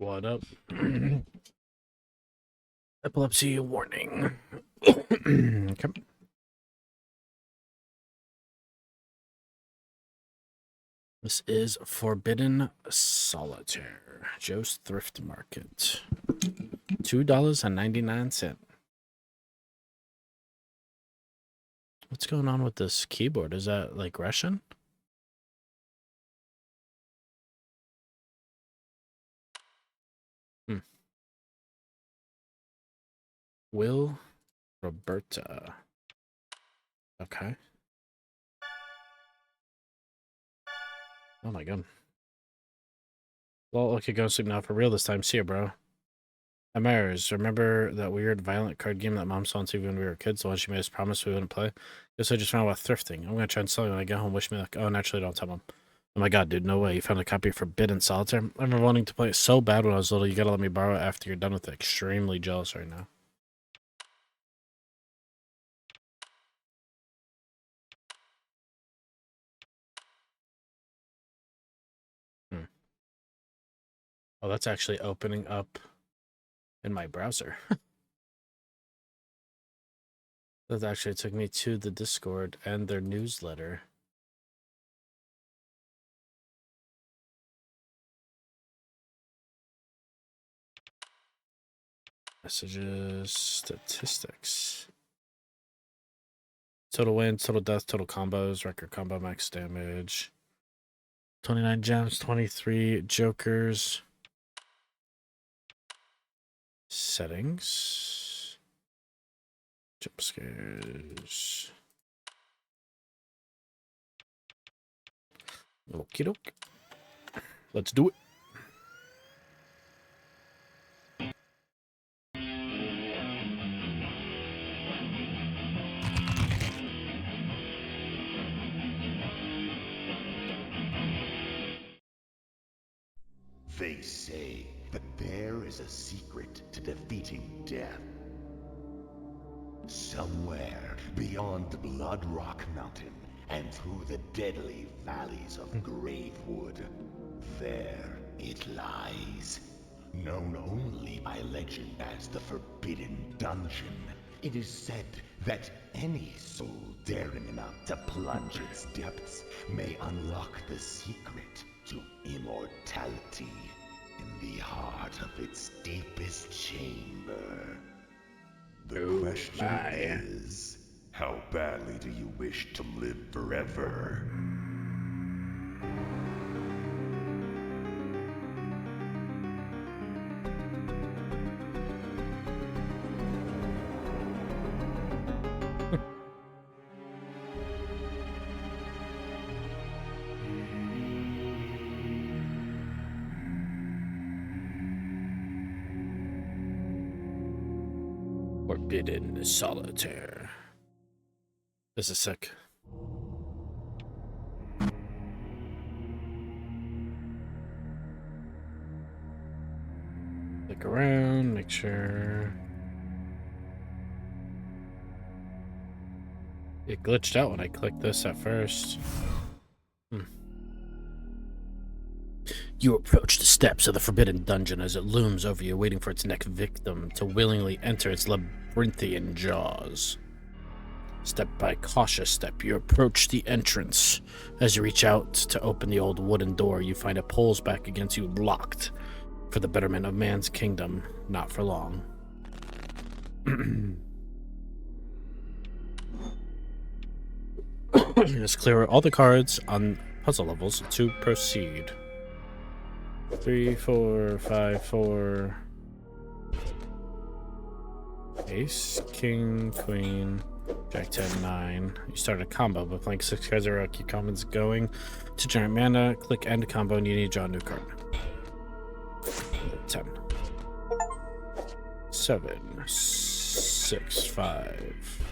What up? Epilepsy warning. Okay. This is Forbidden Solitaire. Joe's Thrift Market. $2.99. What's going on with this keyboard? Is that like Russian? Will Roberta. Okay. Oh my god. Well, okay, go to sleep now for real this time. See ya, bro. Amaris, remember that weird violent card game that Mom saw on TV when we were kids? The one she made us promise we wouldn't play? Guess I just found out about thrifting. I'm gonna try and sell it when I get home. Wish me luck. Oh, naturally, don't tell Mom. Oh my god, dude, no way. You found a copy of Forbidden Solitaire? I've been wanting to play it so bad when I was little. You gotta let me borrow it after you're done with it. Extremely jealous right now. Oh, that's actually opening up in my browser. That actually took me to the Discord and their newsletter. Messages, statistics. Total wins, total death, total combos, record combo, max damage. 29 gems, 23 jokers. Settings. Jump scares. Okie doke. Let's do it. They say that there is a secret to defeating death. Somewhere beyond Blood Rock Mountain and through the deadly valleys of Gravewood, there it lies. Known only by legend as the Forbidden Dungeon, it is said that any soul daring enough to plunge its depths may unlock the secret to immortality in the heart of its deepest chamber. The question is, how badly do you wish to live forever? Forbidden Solitaire. This is sick. Look around, make sure. It glitched out when I clicked this at first. You approach the steps of the Forbidden Dungeon as it looms over you, waiting for its next victim to willingly enter its labyrinthian jaws. Step by cautious step, you approach the entrance. As you reach out to open the old wooden door, you find it pulls back against you, locked. For the betterment of man's kingdom, not for long. Just clear all the cards on puzzle levels to proceed. 3, 4, 5, 4. Ace, King, Queen, Jack 10, 9. You start a combo by playing 6 cards in a row. Keep combos going to generate mana. Click end combo and you need to draw a new card. 10. 7, 6, 5.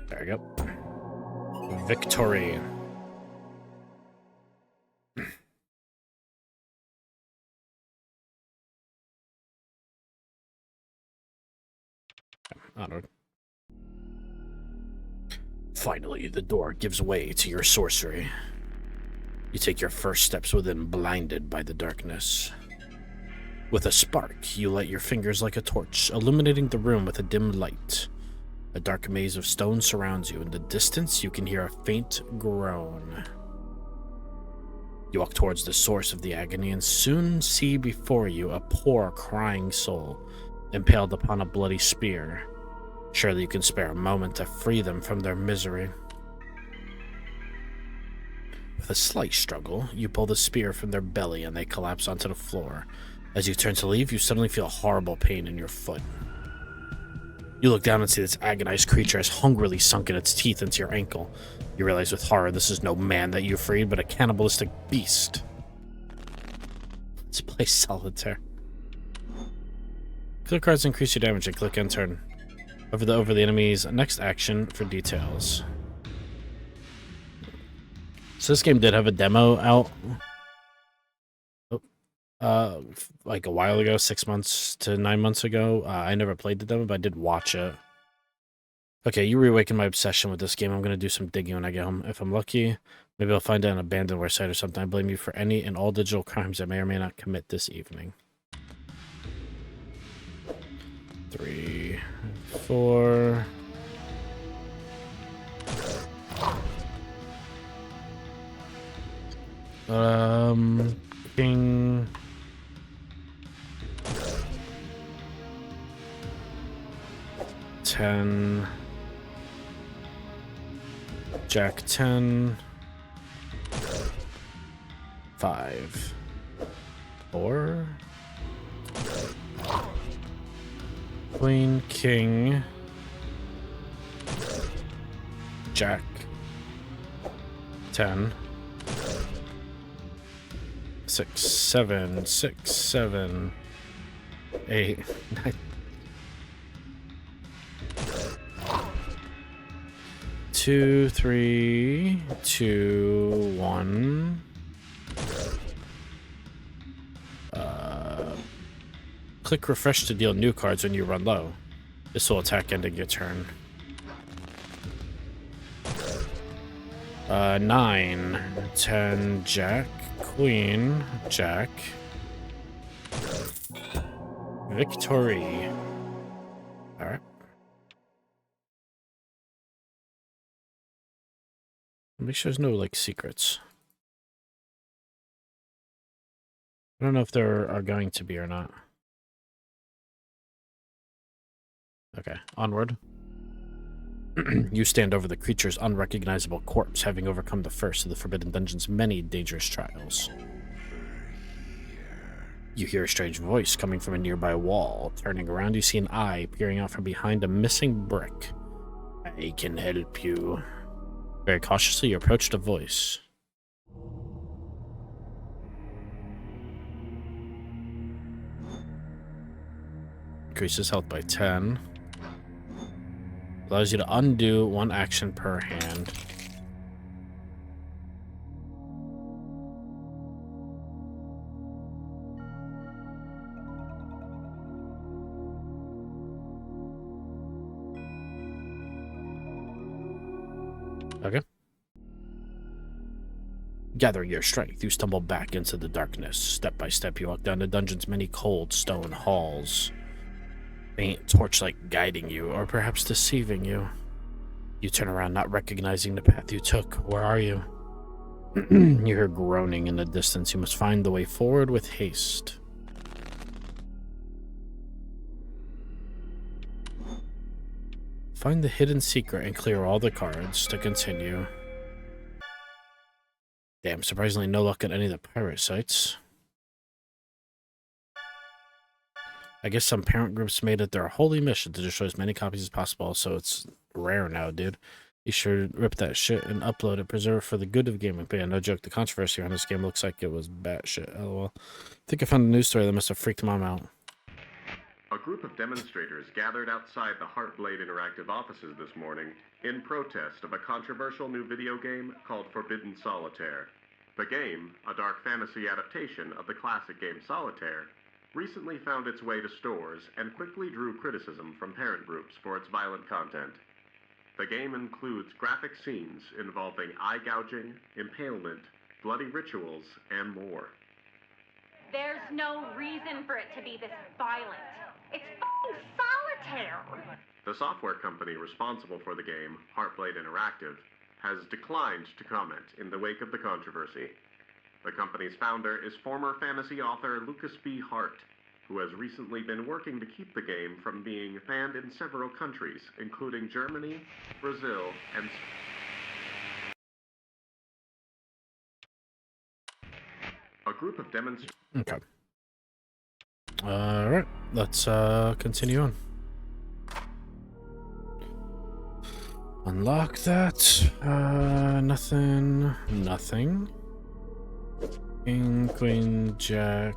There we go. Victory. Onward. Finally, the door gives way to your sorcery. You take your first steps within, blinded by the darkness. With a spark, you light your fingers like a torch, illuminating the room with a dim light. A dark maze of stone surrounds you. In the distance, you can hear a faint groan. You walk towards the source of the agony and soon see before you a poor, crying soul, impaled upon a bloody spear. Surely you can spare a moment to free them from their misery. With a slight struggle, you pull the spear from their belly and they collapse onto the floor. As you turn to leave, you suddenly feel horrible pain in your foot. You look down and see this agonized creature has hungrily sunken its teeth into your ankle. You realize with horror this is no man that you freed, but a cannibalistic beast. Let's play Solitaire. Click cards increase your damage and click end turn. Over the enemy's next action for details. So this game did have a demo out. Like a while ago, 6 months to 9 months ago. I never played the demo, but I did watch it. Okay, you reawaken my obsession with this game. I'm going to do some digging when I get home. If I'm lucky, maybe I'll find an abandoned site or something. I blame you for any and all digital crimes I may or may not commit this evening. 3, 4... King... Ten... Jack 10... 5... 4... Queen, King... Jack... 10... 6, 7, 6, 7, 8, 9... 2, 3, 2, 1. Click refresh to deal new cards when you run low. This will attack ending your turn. 9, 10, Jack, Queen, Jack. Victory. Alright. Make sure there's no, like, secrets. I don't know if there are going to be or not. Okay, onward. You stand over the creature's unrecognizable corpse, having overcome the first of the Forbidden Dungeon's many dangerous trials. You hear a strange voice coming from a nearby wall. Turning around, you see an eye peering out from behind a missing brick. I can help you. Very cautiously, you approach the voice. Increases health by 10. Allows you to undo 1 action per hand. Okay. Gathering your strength, you stumble back into the darkness. Step by step, you walk down the dungeon's many cold stone halls. Faint torchlight guiding you, or perhaps deceiving you. You turn around, not recognizing the path you took. Where are you? You hear groaning in the distance. You must find the way forward with haste. Find the hidden secret and clear all the cards to continue. Damn, surprisingly no luck at any of the pirate sites. I guess some parent groups made it their holy mission to destroy as many copies as possible, so it's rare now, dude. You should rip that shit and upload it, preserve it for the good of gaming. But yeah, no joke, the controversy on this game looks like it was batshit, lol. I think I found a news story that must have freaked mom out. A group of demonstrators gathered outside the Heartblade Interactive offices this morning in protest of a controversial new video game called Forbidden Solitaire. The game, a dark fantasy adaptation of the classic game Solitaire, recently found its way to stores and quickly drew criticism from parent groups for its violent content. The game includes graphic scenes involving eye gouging, impalement, bloody rituals, and more. There's no reason for it to be this violent. It's fucking solitaire! The software company responsible for the game, Heartblade Interactive, has declined to comment in the wake of the controversy. The company's founder is former fantasy author Lucas B. Hart, who has recently been working to keep the game from being banned in several countries, including Germany, Brazil, and a group of demonstrators. Okay. Alright, let's continue on. Unlock that. Nothing. Nothing. King, queen, jack.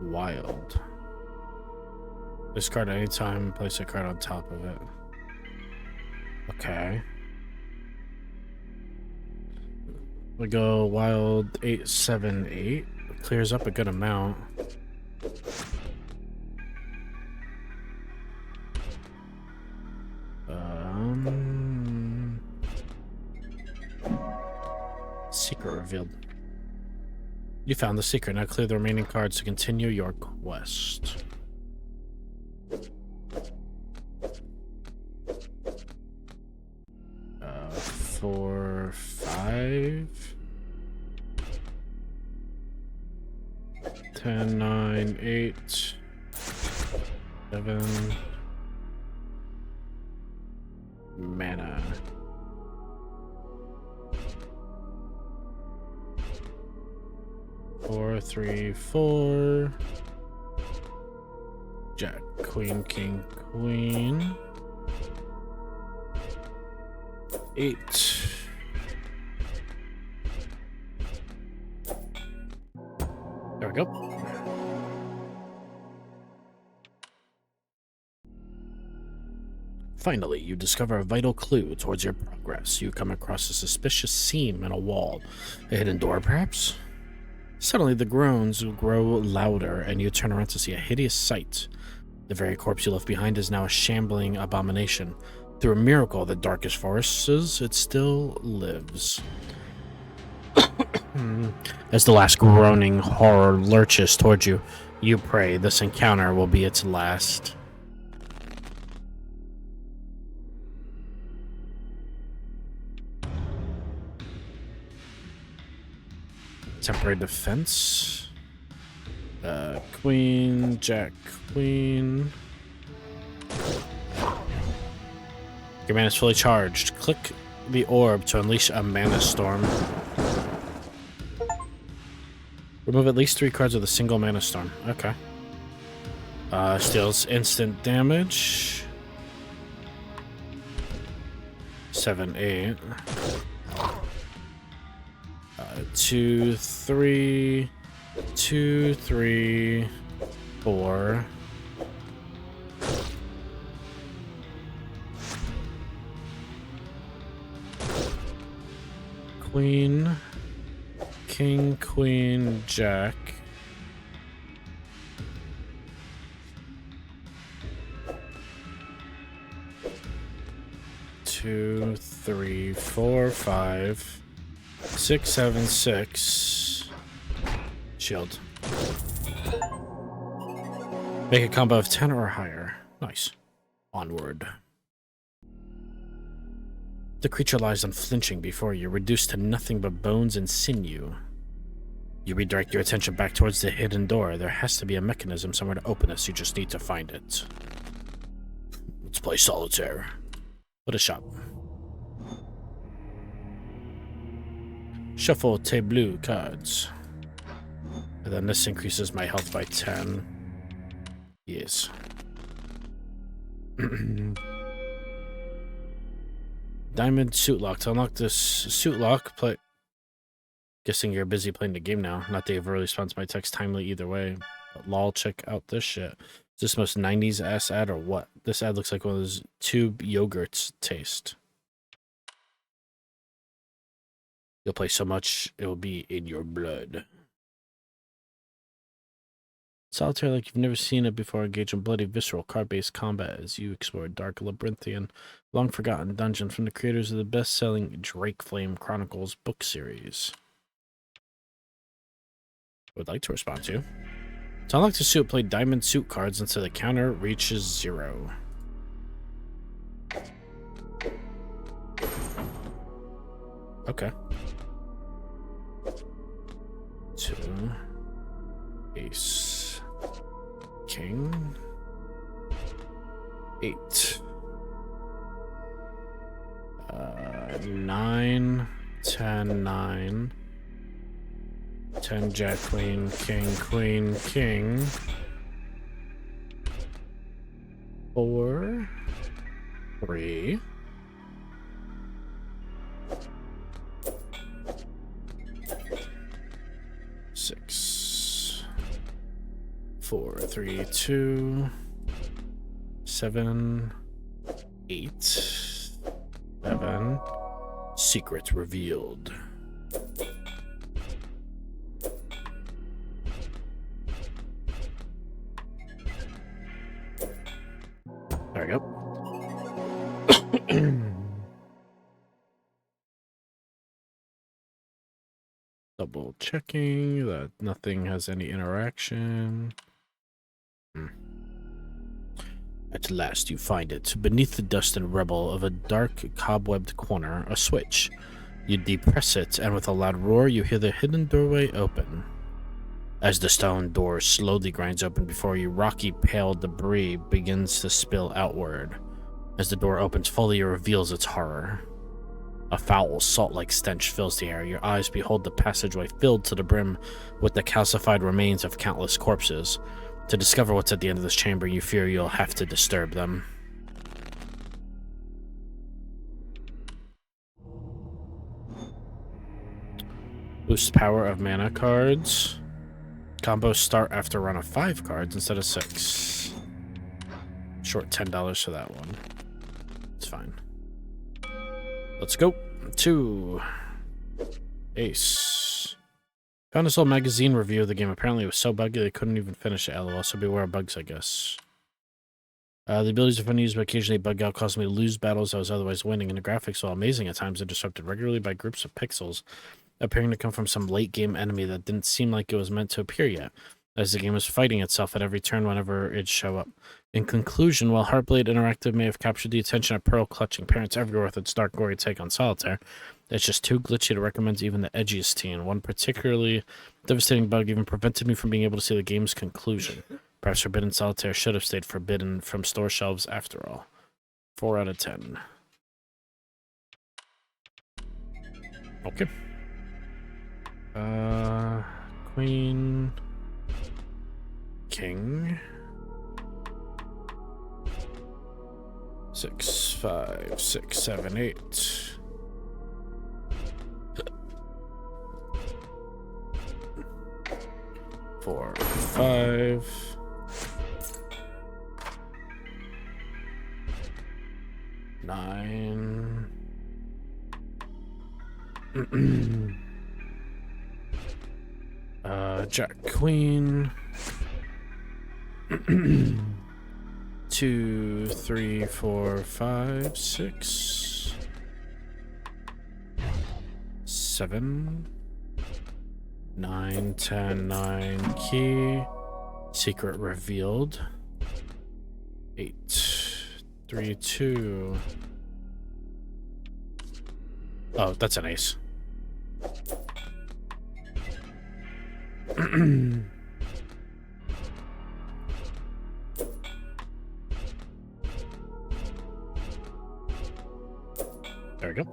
Wild. Discard at any time, place a card on top of it. Okay. We go wild 878. Clears up a good amount. Secret revealed. You found the secret. Now clear the remaining cards to continue your quest. Four, 5. 10, 9, 8, 7. Mana. Four, 3, 4. Jack, queen, king, queen. 8. There we go. Finally, you discover a vital clue towards your progress. You come across a suspicious seam in a wall. A hidden door, perhaps? Suddenly, the groans grow louder, and you turn around to see a hideous sight. The very corpse you left behind is now a shambling abomination. Through a miracle of the darkest forests, it still lives. As the last groaning horror lurches towards you, you pray this encounter will be its last. Temporary defense. Queen, jack, queen. Your mana is fully charged. Click the orb to unleash a mana storm. Remove at least 3 cards with a single mana storm. Okay. Steals instant damage. 7, 8. 2, 3. 2, 3, 4. Queen, king, queen, jack. Two, 3, 4, 5, 6, 7, 6. Shield. Make a combo of 10 or higher. Nice. Onward. The creature lies unflinching before you, reduced to nothing but bones and sinew. You redirect your attention back towards the hidden door. There has to be a mechanism somewhere to open this. You just need to find it. Let's play solitaire. What a shot. Shuffle tes blue cards. And then this increases my health by 10. Yes. Diamond suit lock. To unlock this suit lock, play. Guessing you're busy playing the game now. Not that you've really responded to my text timely either way. But lol, check out this shit. Is this most 90s ass ad or what? This ad looks like one of those tube yogurts taste. You'll play so much, it will be in your blood. Solitaire like you've never seen it before. Engage in bloody, visceral, card-based combat as you explore a dark, labyrinthian, long-forgotten dungeon from the creators of the best-selling Drake Flame Chronicles book series. Would like to respond to. To unlock the suit, play diamond suit cards until the counter reaches 0. Okay. 2. Ace. King. 8. 9. 10, 9. 10, Jack, Queen, King, King. 4. 3. 6. 4, 3, 2. 7. 8. 7. Secret revealed. There we go. Double checking that nothing has any interaction. At last you find it. Beneath the dust and rubble of a dark, cobwebbed corner, a switch. You depress it, and with a loud roar, you hear the hidden doorway open. As the stone door slowly grinds open before you, rocky, pale debris begins to spill outward. As the door opens fully, it reveals its horror. A foul, salt-like stench fills the air. Your eyes behold the passageway filled to the brim with the calcified remains of countless corpses. To discover what's at the end of this chamber, you fear you'll have to disturb them. Boost power of mana cards. Combos start after a run of 5 cards instead of 6. Short $10 for that one. It's fine. Let's go. 2. Ace. Found this old magazine review of the game. Apparently it was so buggy they couldn't even finish it. LOL, so beware of bugs, I guess. The abilities are fun to use, but occasionally bug out, causing me to lose battles I was otherwise winning, and the graphics, while amazing at times, are disrupted regularly by groups of pixels, appearing to come from some late-game enemy that didn't seem like it was meant to appear yet, as the game was fighting itself at every turn whenever it'd show up. In conclusion, while Heartblade Interactive may have captured the attention of pearl-clutching parents everywhere with its dark, gory take on Solitaire, it's just too glitchy to recommend to even the edgiest teen. One particularly devastating bug even prevented me from being able to see the game's conclusion. Perhaps Forbidden Solitaire should have stayed forbidden from store shelves after all. 4 out of 10. Okay. Queen... King... 6, 5, 6, 7, 8. Four, 5. 9. Jack, Queen. 2, 3, 4, 5, 6. 7. 9, 10, 9, key. Secret revealed. 8, 3, 2. Oh, that's an ace. There we go.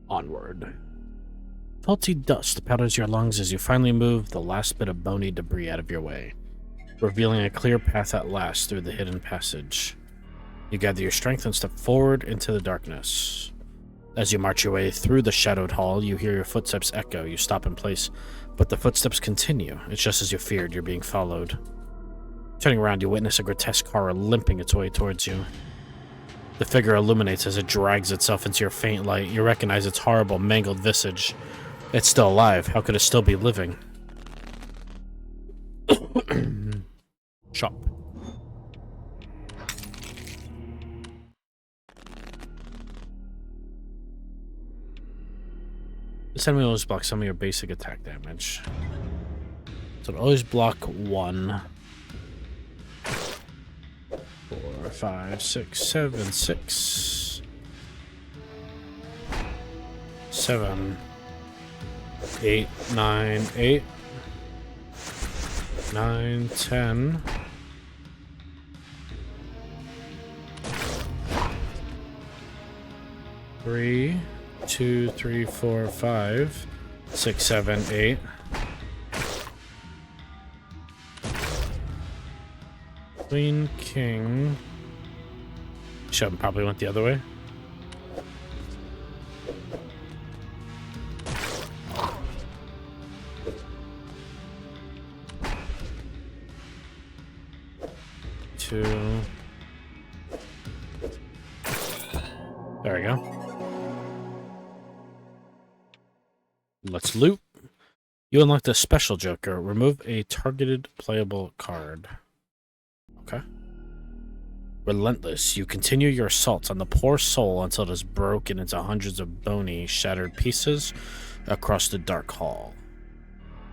Onward. Faulty dust powders your lungs as you finally move the last bit of bony debris out of your way, revealing a clear path at last through the hidden passage. You gather your strength and step forward into the darkness. As you march your way through the shadowed hall, you hear your footsteps echo. You stop in place, but the footsteps continue. It's just as you feared, you're being followed. Turning around, you witness a grotesque horror limping its way towards you. The figure illuminates as it drags itself into your faint light. You recognize its horrible, mangled visage. It's still alive. How could it still be living? Shop. This enemy always blocks some of your basic attack damage. So it always block 1. 4, 5, 6, 7, 6. 7, 8, 9, 8. 9, 10. 3, 2, 3, 4, 5, 6, 7, 8. Queen, king. Should probably went the other way. Two. There we go. Let's loot. You unlocked a special Joker. Remove a targeted playable card. Okay. Relentless. You continue your assault on the poor soul until it is broken into hundreds of bony, shattered pieces across the dark hall.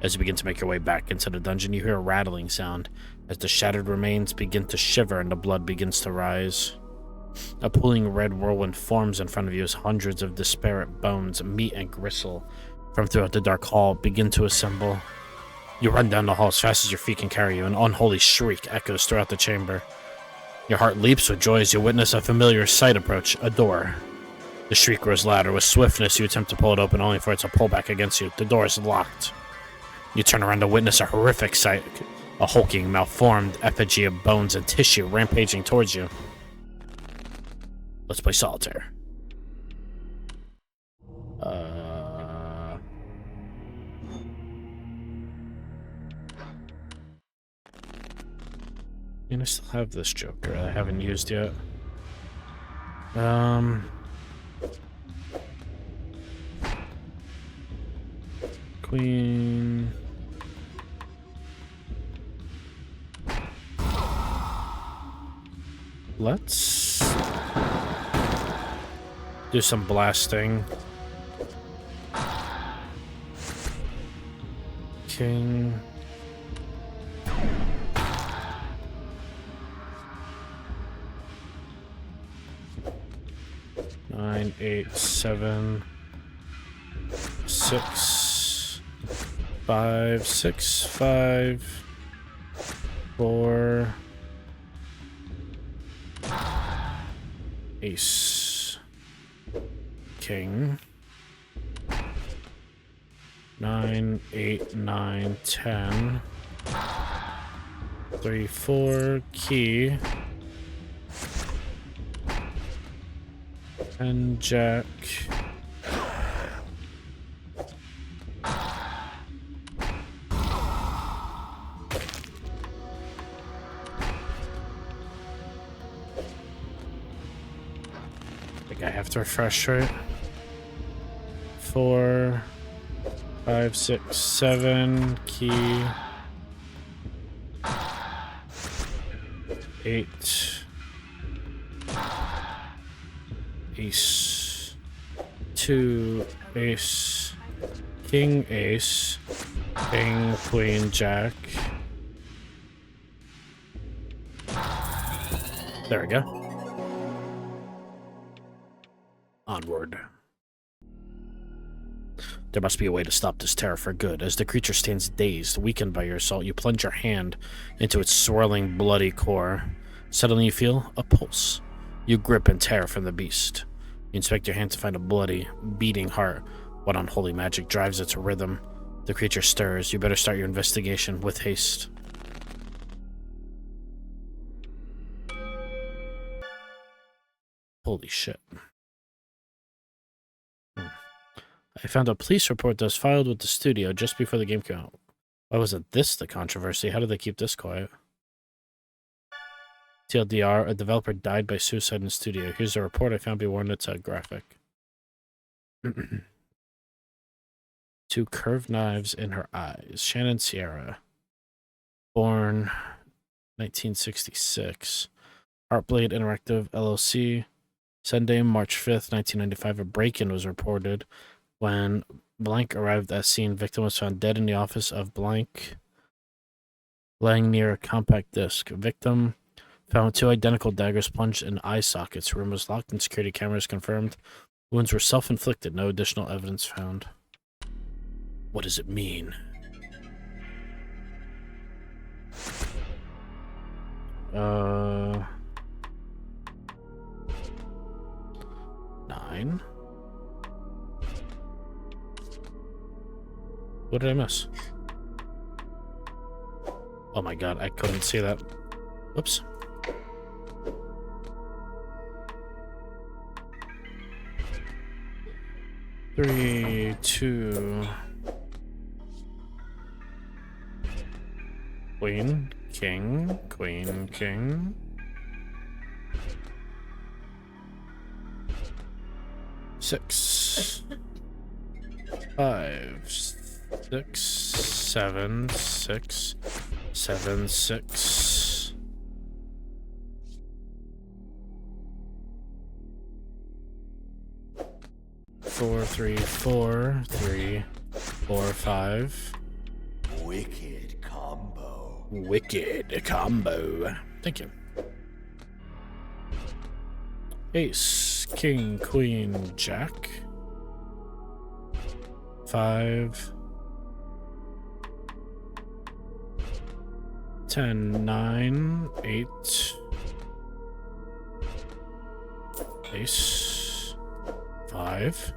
As you begin to make your way back into the dungeon, you hear a rattling sound as the shattered remains begin to shiver and the blood begins to rise. A pooling red whirlwind forms in front of you as hundreds of disparate bones, meat, and gristle from throughout the dark hall begin to assemble. You run down the hall as fast as your feet can carry you. An unholy shriek echoes throughout the chamber. Your heart leaps with joy as you witness a familiar sight approach, a door. The shriek grows louder. With swiftness, you attempt to pull it open, only for it to pull back against you. The door is locked. You turn around to witness a horrific sight, a hulking, malformed effigy of bones and tissue rampaging towards you. Let's play solitaire. I still have this Joker I haven't used yet. Queen. Let's do some blasting. King. Nine, 8, 7, 6, 5, 6, 5, 4, ace, king, 9, 8, 9, 10, 3, 4, key, and jack. I think I have to refresh, right? 4, 5, 6, 7, key. 8. Ace, 2, ace, king, ace, king, queen, jack. There we go. Onward. There must be a way to stop this terror for good. As the creature stands dazed, weakened by your assault, you plunge your hand into its swirling, bloody core. Suddenly you feel a pulse. You grip and tear from the beast. You inspect your hand to find a bloody, beating heart. What unholy magic drives its rhythm? The creature stirs. You better start your investigation with haste. Holy shit. I found a police report that was filed with the studio just before the game came out. Why wasn't this the controversy? How did they keep this quiet? TLDR, a developer died by suicide in the studio. Here's a report I found. Be warned, it's a graphic. 2 curved knives in her eyes. Shannon Sierra. Born 1966. Heartblade Interactive LLC. Sunday, March 5th, 1995. A break-in was reported. When Blank arrived at scene, victim was found dead in the office of Blank, laying near a compact disc. Victim found 2 identical daggers plunged in eye sockets. Room was locked and security cameras confirmed. Wounds were self-inflicted. No additional evidence found. What does it mean? Nine. What did I miss? Oh my god, I couldn't see that. Whoops. Three, 2. Queen, king, queen, king. 6. 5, 6, 7, 6, 7, 6. 4, 3, 4, 3, 4, 5. Wicked combo. Wicked combo. Thank you. Ace, king, queen, jack. 5. 10, 9, 8. Ace. 5.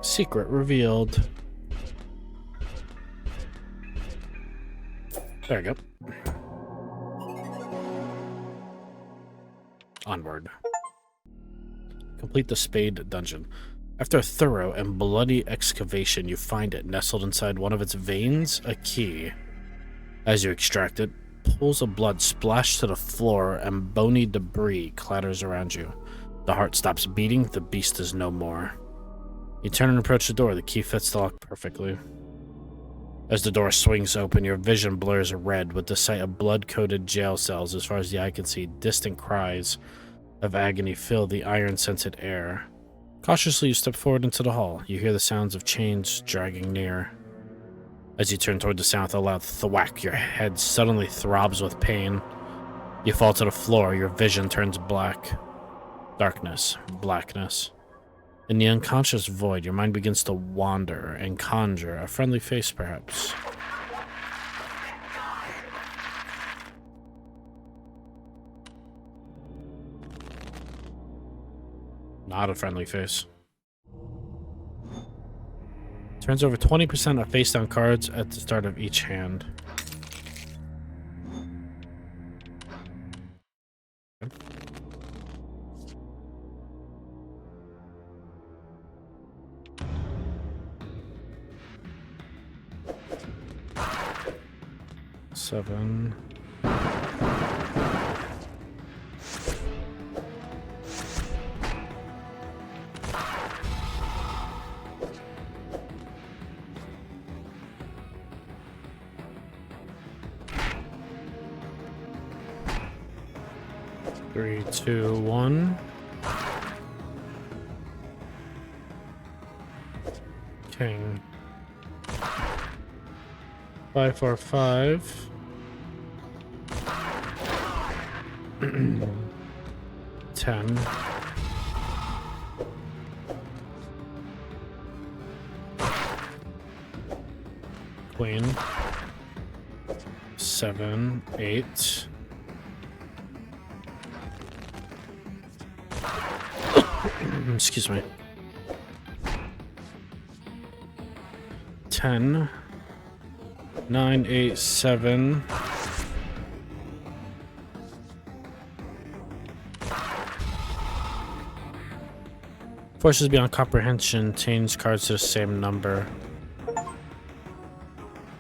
Secret revealed. There we go. Onward. Complete the Spade Dungeon. After a thorough and bloody excavation, you find it nestled inside one of its veins, a key. As you extract it, pools of blood splash to the floor and bony debris clatters around you. The heart stops beating, the beast is no more. You turn and approach the door, the key fits the lock perfectly. As the door swings open, your vision blurs red with the sight of blood-coated jail cells. As far as the eye can see, distant cries of agony fill the iron-scented air. Cautiously, you step forward into the hall. You hear the sounds of chains dragging near. As you turn toward the sound with a loud thwack, your head suddenly throbs with pain. You fall to the floor, your vision turns black. Darkness, blackness. In the unconscious void, your mind begins to wander and conjure a friendly face, perhaps. Not a friendly face. Turns over 20% of face-down cards at the start of each hand. Seven. Three, 2, 1. King. 5, 4, 5. 10. Queen. 7, 8. Excuse me. 10. 9, 8, 7. Forces beyond comprehension change cards to the same number.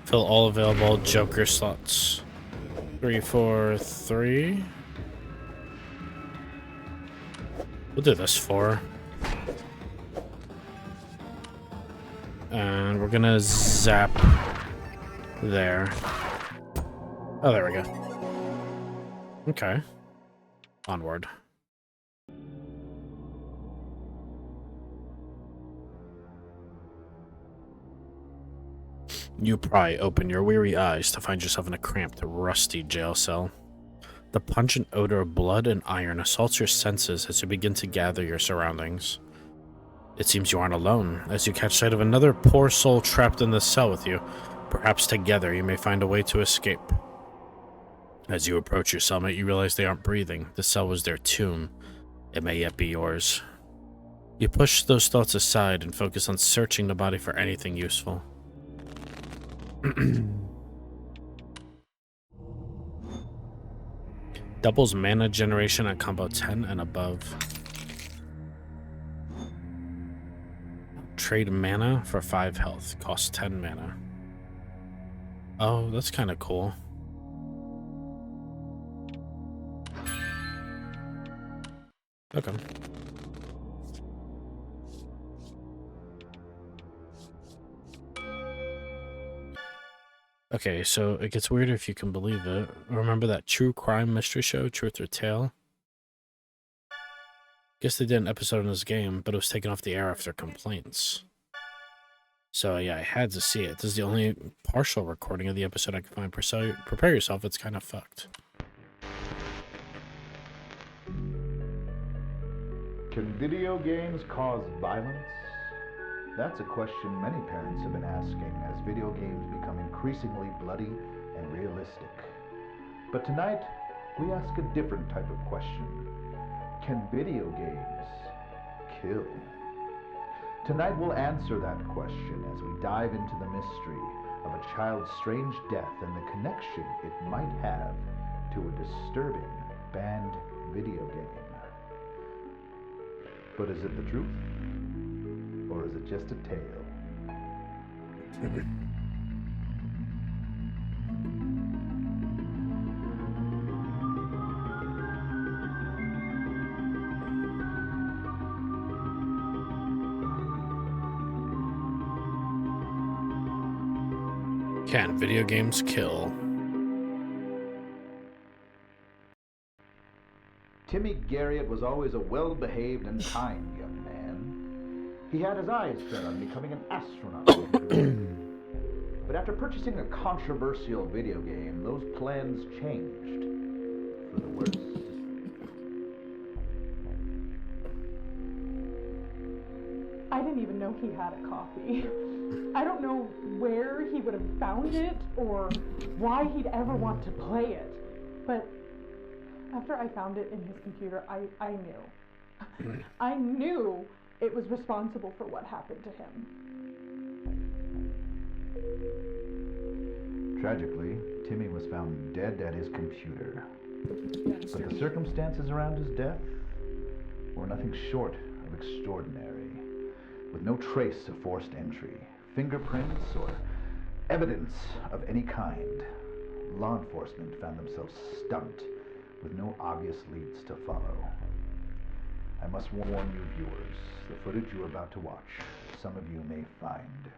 Fill all available Joker slots. 3, 4, 3. We'll do this 4. And we're gonna zap there. Oh, there we go. Okay. Onward. You pry open your weary eyes to find yourself in a cramped, rusty jail cell. The pungent odor of blood and iron assaults your senses as you begin to gather your surroundings. It seems you aren't alone, as you catch sight of another poor soul trapped in this cell with you. Perhaps together you may find a way to escape. As you approach your cellmate, you realize they aren't breathing. The cell was their tomb. It may yet be yours. You push those thoughts aside and focus on searching the body for anything useful. Doubles mana generation at combo 10 and above. Trade mana for 5 health. Costs 10 mana. Oh, that's kind of cool. Okay. Okay, so it gets weirder if you can believe it. Remember that true crime mystery show, Truth or Tale? Guess they did an episode in this game, but it was taken off the air after complaints. So yeah, I had to see it. This is the only partial recording of the episode I can find. Prepare yourself, it's kind of fucked. Can video games cause violence? That's a question many parents have been asking as video games become increasingly bloody and realistic. But tonight, we ask a different type of question. Can video games kill? Tonight we'll answer that question as we dive into the mystery of a child's strange death and the connection it might have to a disturbing banned video game. But is it the truth? Or is it just a tale? Can video games kill? Timmy Garriott was always a well-behaved and kind young man. He had his eyes set on becoming an astronaut. But after purchasing a controversial video game, those plans changed for the worse. I didn't even know he had a copy. I don't know where he would have found it or why he'd ever want to play it. But after I found it in his computer, I knew. I knew it was responsible for what happened to him. Tragically, Timmy was found dead at his computer. But the circumstances around his death were nothing short of extraordinary, with no trace of forced entry, fingerprints, or evidence of any kind. Law enforcement found themselves stumped, with no obvious leads to follow. I must warn you viewers, the footage you're about to watch, some of you may find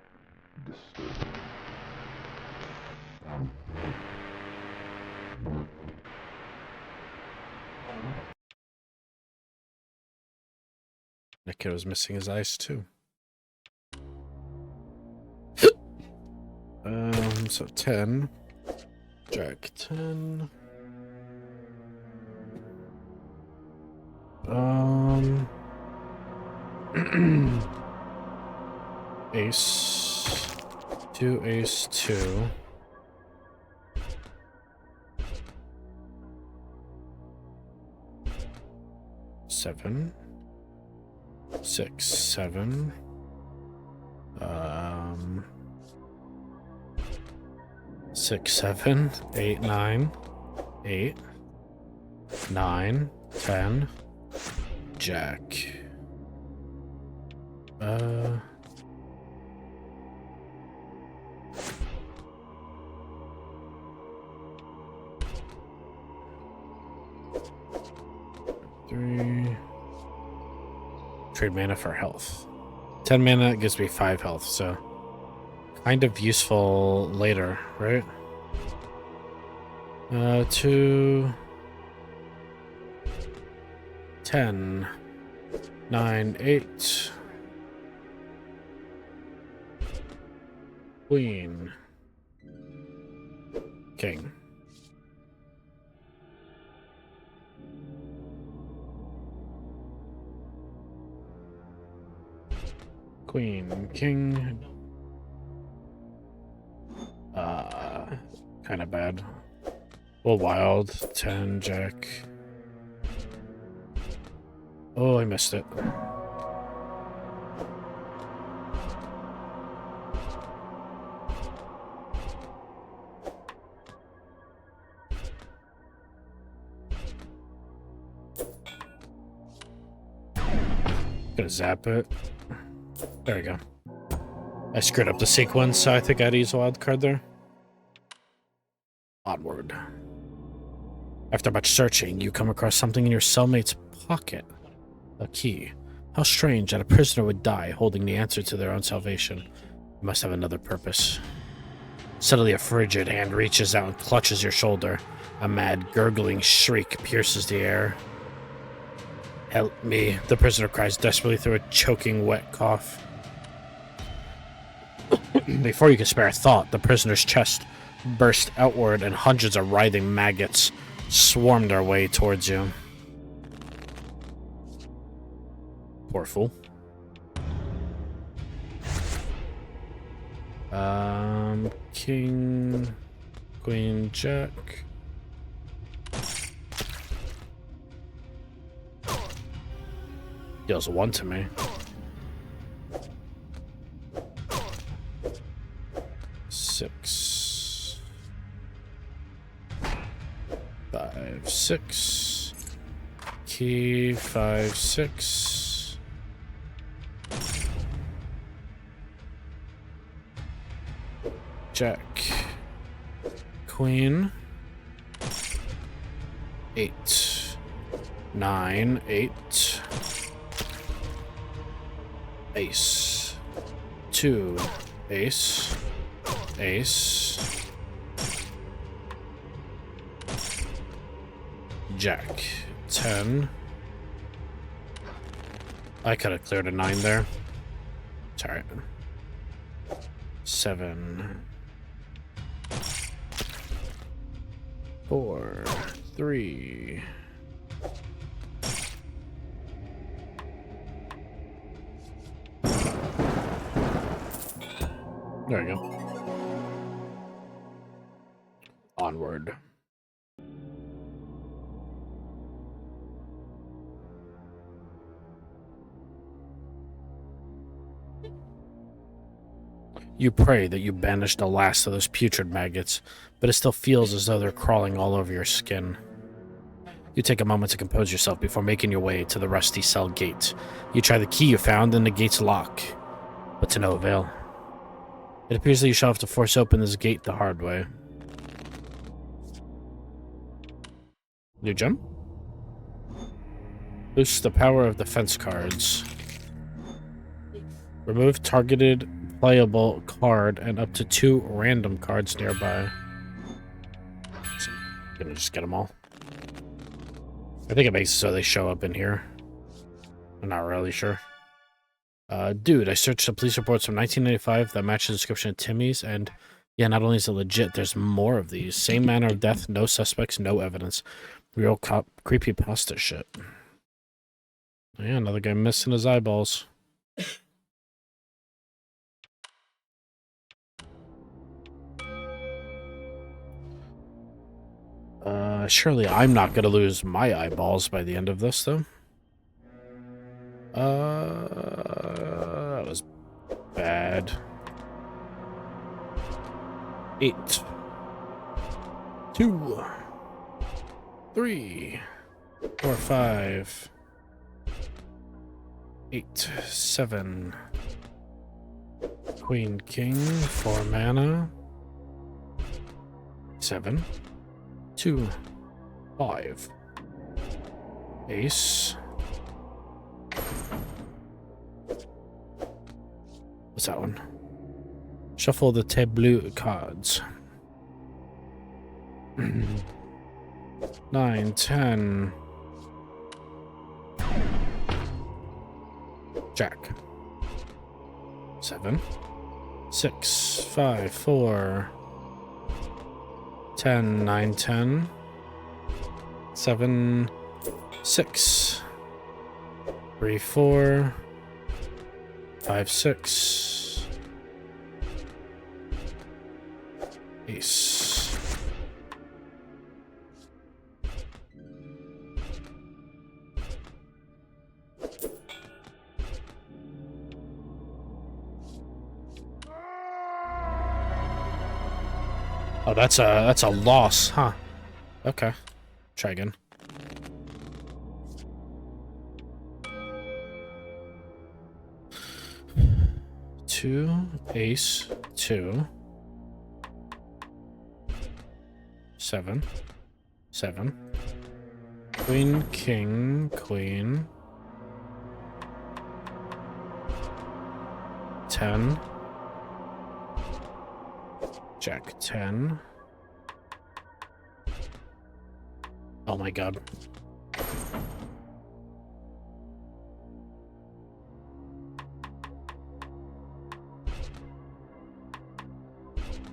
disturbing. That kid was missing his eyes too. So 10. Jack 10. Ace 2, ace 2. Seven. 6, 7. 6, 7, 8, 9, 8, 9, 10, Jack. 3. Trade mana for health. 10 mana gives me 5 health, so kind of useful later, right? 2, 10, 9, 8. Queen. King. Queen, king. Kind of bad. Well, wild. 10, jack. Oh, I missed it. Gonna zap it. There we go. I screwed up the sequence, so I think I'd use a wild card there. Onward. After much searching, you come across something in your cellmate's pocket. A key. How strange that a prisoner would die holding the answer to their own salvation. It must have another purpose. Suddenly a frigid hand reaches out and clutches your shoulder. A mad, gurgling shriek pierces the air. Help me, the prisoner cries desperately through a choking, wet cough. Before you can spare a thought, the prisoner's chest burst outward and hundreds of writhing maggots swarmed their way towards you. Poor fool. King, queen, jack. Deals 1 to me. 6. 5, 6. Key, 5, 6. Jack. Queen. 8. 9, 8. Ace. 2. Ace. Ace. Jack. 10. I could have cleared a 9 there. It's alright. 7. 4. 3. There we go. Onward. You pray that you banish the last of those putrid maggots, but it still feels as though they're crawling all over your skin. You take a moment to compose yourself before making your way to the rusty cell gate. You try the key you found and the gate's lock, but to no avail. It appears that you shall have to force open this gate the hard way. New gem? Boosts the power of defense cards. Remove targeted playable card and up to 2 random cards nearby. So, gonna just get them all. I think it makes it so they show up in here. I'm not really sure. Dude, I searched the police reports from 1995 that match the description of Timmy's, and yeah, not only is it legit, there's more of these. Same manner of death, no suspects, no evidence. Real cop creepypasta shit. Yeah, another guy missing his eyeballs. Surely I'm not gonna lose my eyeballs by the end of this, though. That was bad. 8. 2. 3. 4, 5. 8. 7. Queen, king, 4 mana. 7. 2. 5. Ace. What's that one? Shuffle the tableau cards. 9, 10. Jack. 7. 6, 5, 4. 10, 9, 10. 7, 6. 3, 4. 5, 6. Ace. Oh, that's a loss, huh? Okay. Try again. Two, ace, 2. 7. 7. Queen, king, queen. 10. Jack 10. Oh my god.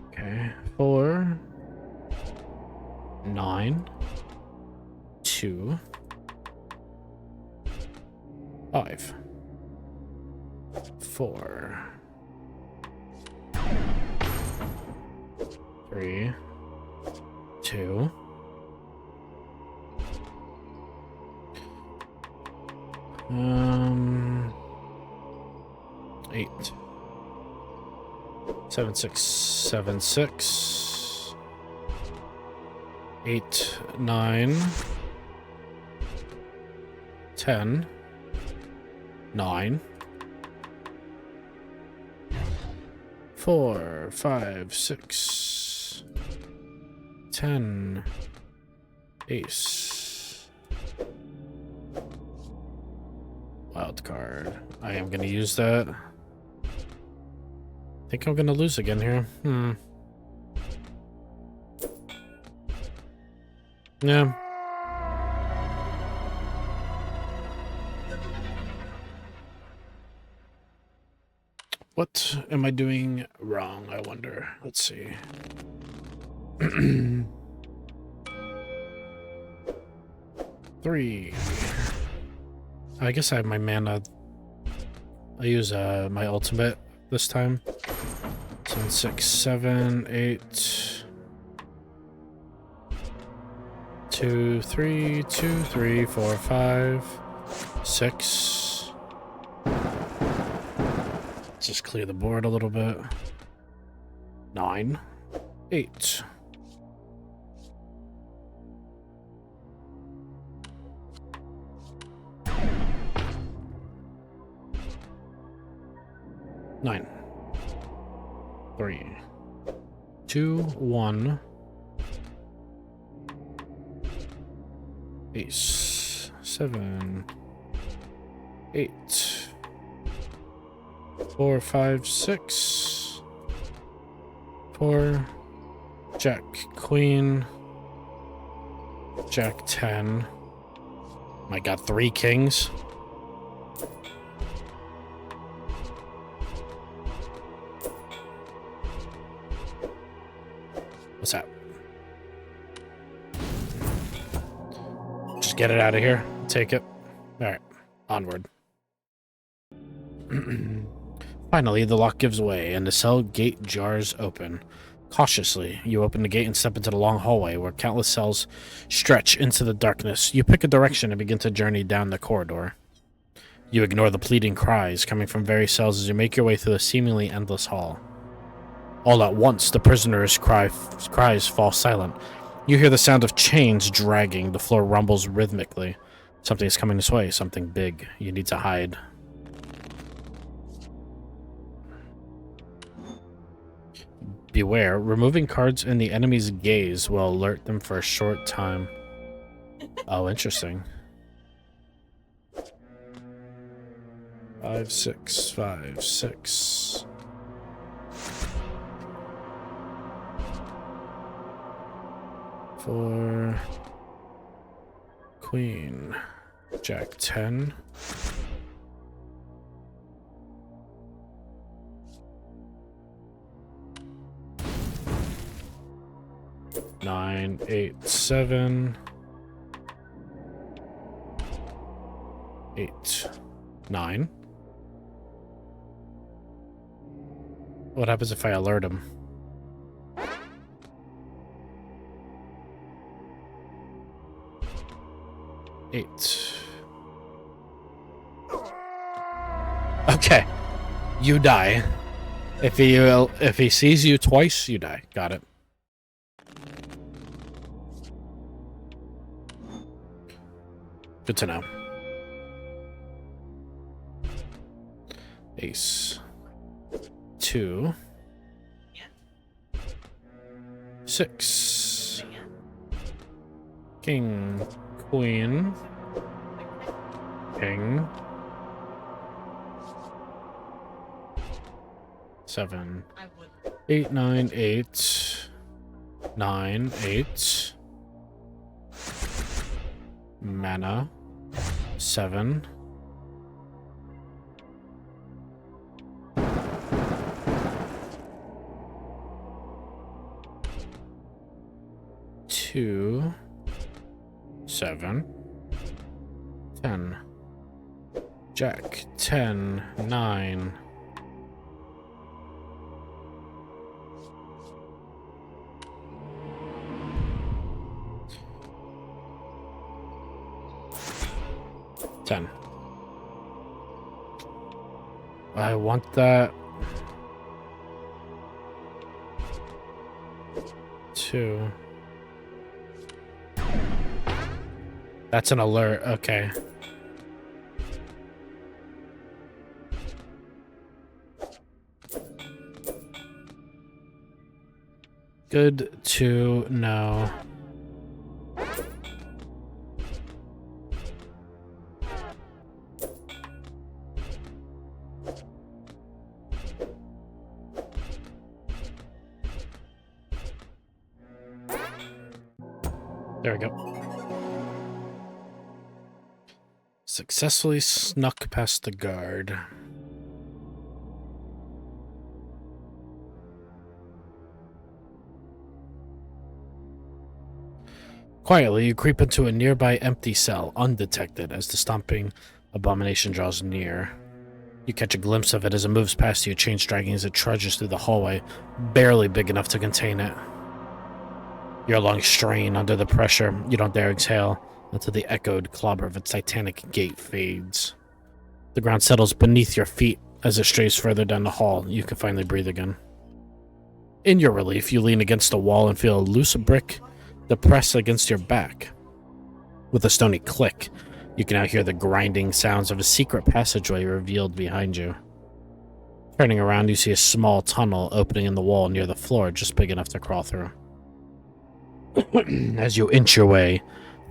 Okay. 4. 9. 2. 5. 4. 3. 2. 8. 7, 6, 7, 6. 8, 9. 10. 9. 4, 5, 6. 10. Ace. Wild card. I am gonna use that. I think I'm gonna lose again here. Yeah. What am I doing wrong, I wonder? Let's see. 3. I guess I have my mana. I use my ultimate this time. 7, 6, 7, 8. 2, 3, 2, 3, 4, 5, 6. Just clear the board a little bit. 9, 8. Nine. 3. 2, 1. Ace. 7. 8. 4, 5, 6. 4. Jack, queen. Jack 10. I got 3 kings. What's that? Just get it out of here. Take it. Alright. Onward. Finally, the lock gives way, and the cell gate jars open. Cautiously, you open the gate and step into the long hallway where countless cells stretch into the darkness. You pick a direction and begin to journey down the corridor. You ignore the pleading cries coming from various cells as you make your way through the seemingly endless hall. All at once, the prisoner's cries fall silent. You hear the sound of chains dragging. The floor rumbles rhythmically. Something is coming this way, something big. You need to hide. Beware, removing cards in the enemy's gaze will alert them for a short time. Oh, interesting. 5, 6, 5, 6. Four. Queen. Jack 10. Nine, 8, 7. 8, 9. What happens if I alert him? Eight. Okay. You die. If he sees you twice, you die. Got it. Good to know. Ace. 2. 6. King. Queen. King. 7. 8, 9, 8. 9, 8. Mana. 7. Two, 7, 10. Jack 10, 9. Ten. I want that. 2. That's an alert. Okay. Good to know. There we go. Successfully snuck past the guard. Quietly, you creep into a nearby empty cell, undetected, as the stomping abomination draws near. You catch a glimpse of it as it moves past you, chains dragging as it trudges through the hallway, barely big enough to contain it. Your lungs strain under the pressure. You don't dare exhale until the echoed clobber of its titanic gate fades. The ground settles beneath your feet as it strays further down the hall. You can finally breathe again. In your relief, you lean against a wall and feel a loose brick depress against your back. With a stony click, you can now hear the grinding sounds of a secret passageway revealed behind you. Turning around, you see a small tunnel opening in the wall near the floor, just big enough to crawl through. As you inch your way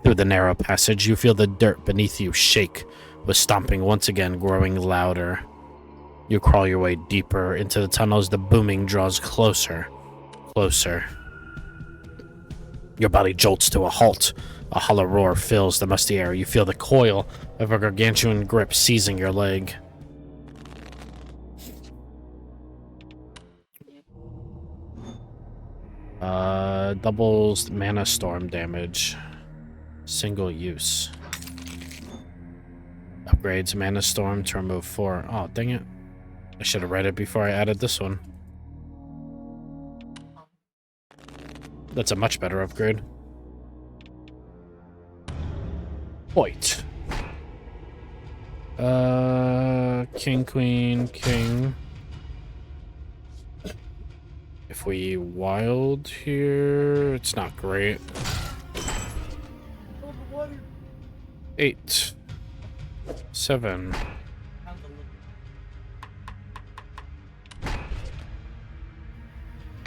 through the narrow passage, you feel the dirt beneath you shake, with stomping once again growing louder. You crawl your way deeper into the tunnel as the booming draws closer. Closer. Your body jolts to a halt. A hollow roar fills the musty air. You feel the coil of a gargantuan grip seizing your leg. Doubles mana storm damage. Single use. Upgrades mana storm to remove 4. Oh, dang it. I should have read it before I added this one. That's a much better upgrade. Point. King, queen, king. If we wild here, it's not great. 8, 7.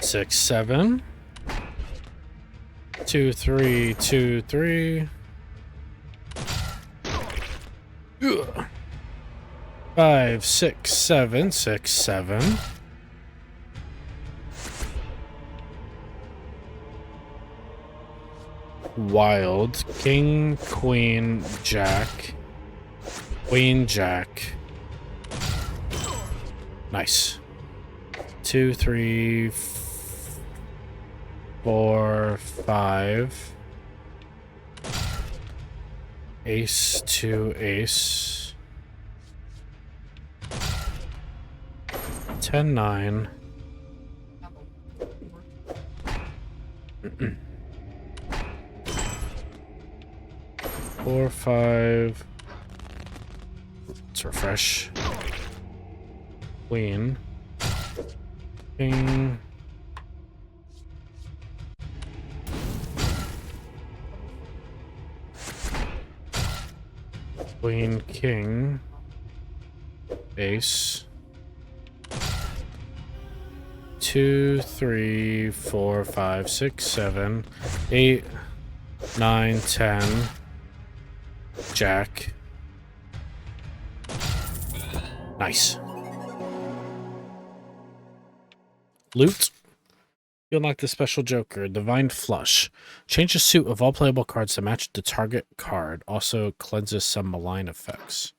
Six, 7. 2, 3, 2, 3. Ugh. 5, 6, 7, 6, 7. Wild. King, queen, jack. Queen, jack. Nice. 2, 3, 4, 5. Ace, 2, ace. 10, 9. 4, 5. Let's refresh. Queen. King. Queen, king. Ace. 2, 3, 4, 5, 6, 7, 8, 9, 10. Jack. Nice. Loot. You unlock the special Joker, Divine Flush. Change the suit of all playable cards to match the target card. Also cleanses some malign effects.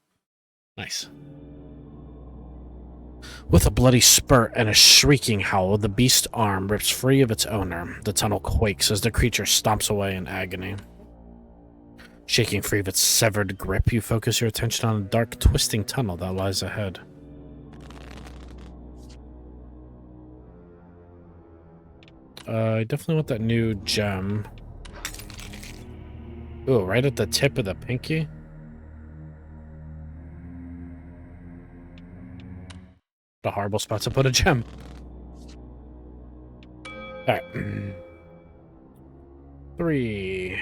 Nice. With a bloody spurt and a shrieking howl, the beast's arm rips free of its owner. The tunnel quakes as the creature stomps away in agony. Shaking free of its severed grip, you focus your attention on a dark, twisting tunnel that lies ahead. I definitely want that new gem. Ooh, right at the tip of the pinky? What a horrible spot to put a gem. Alright. 3.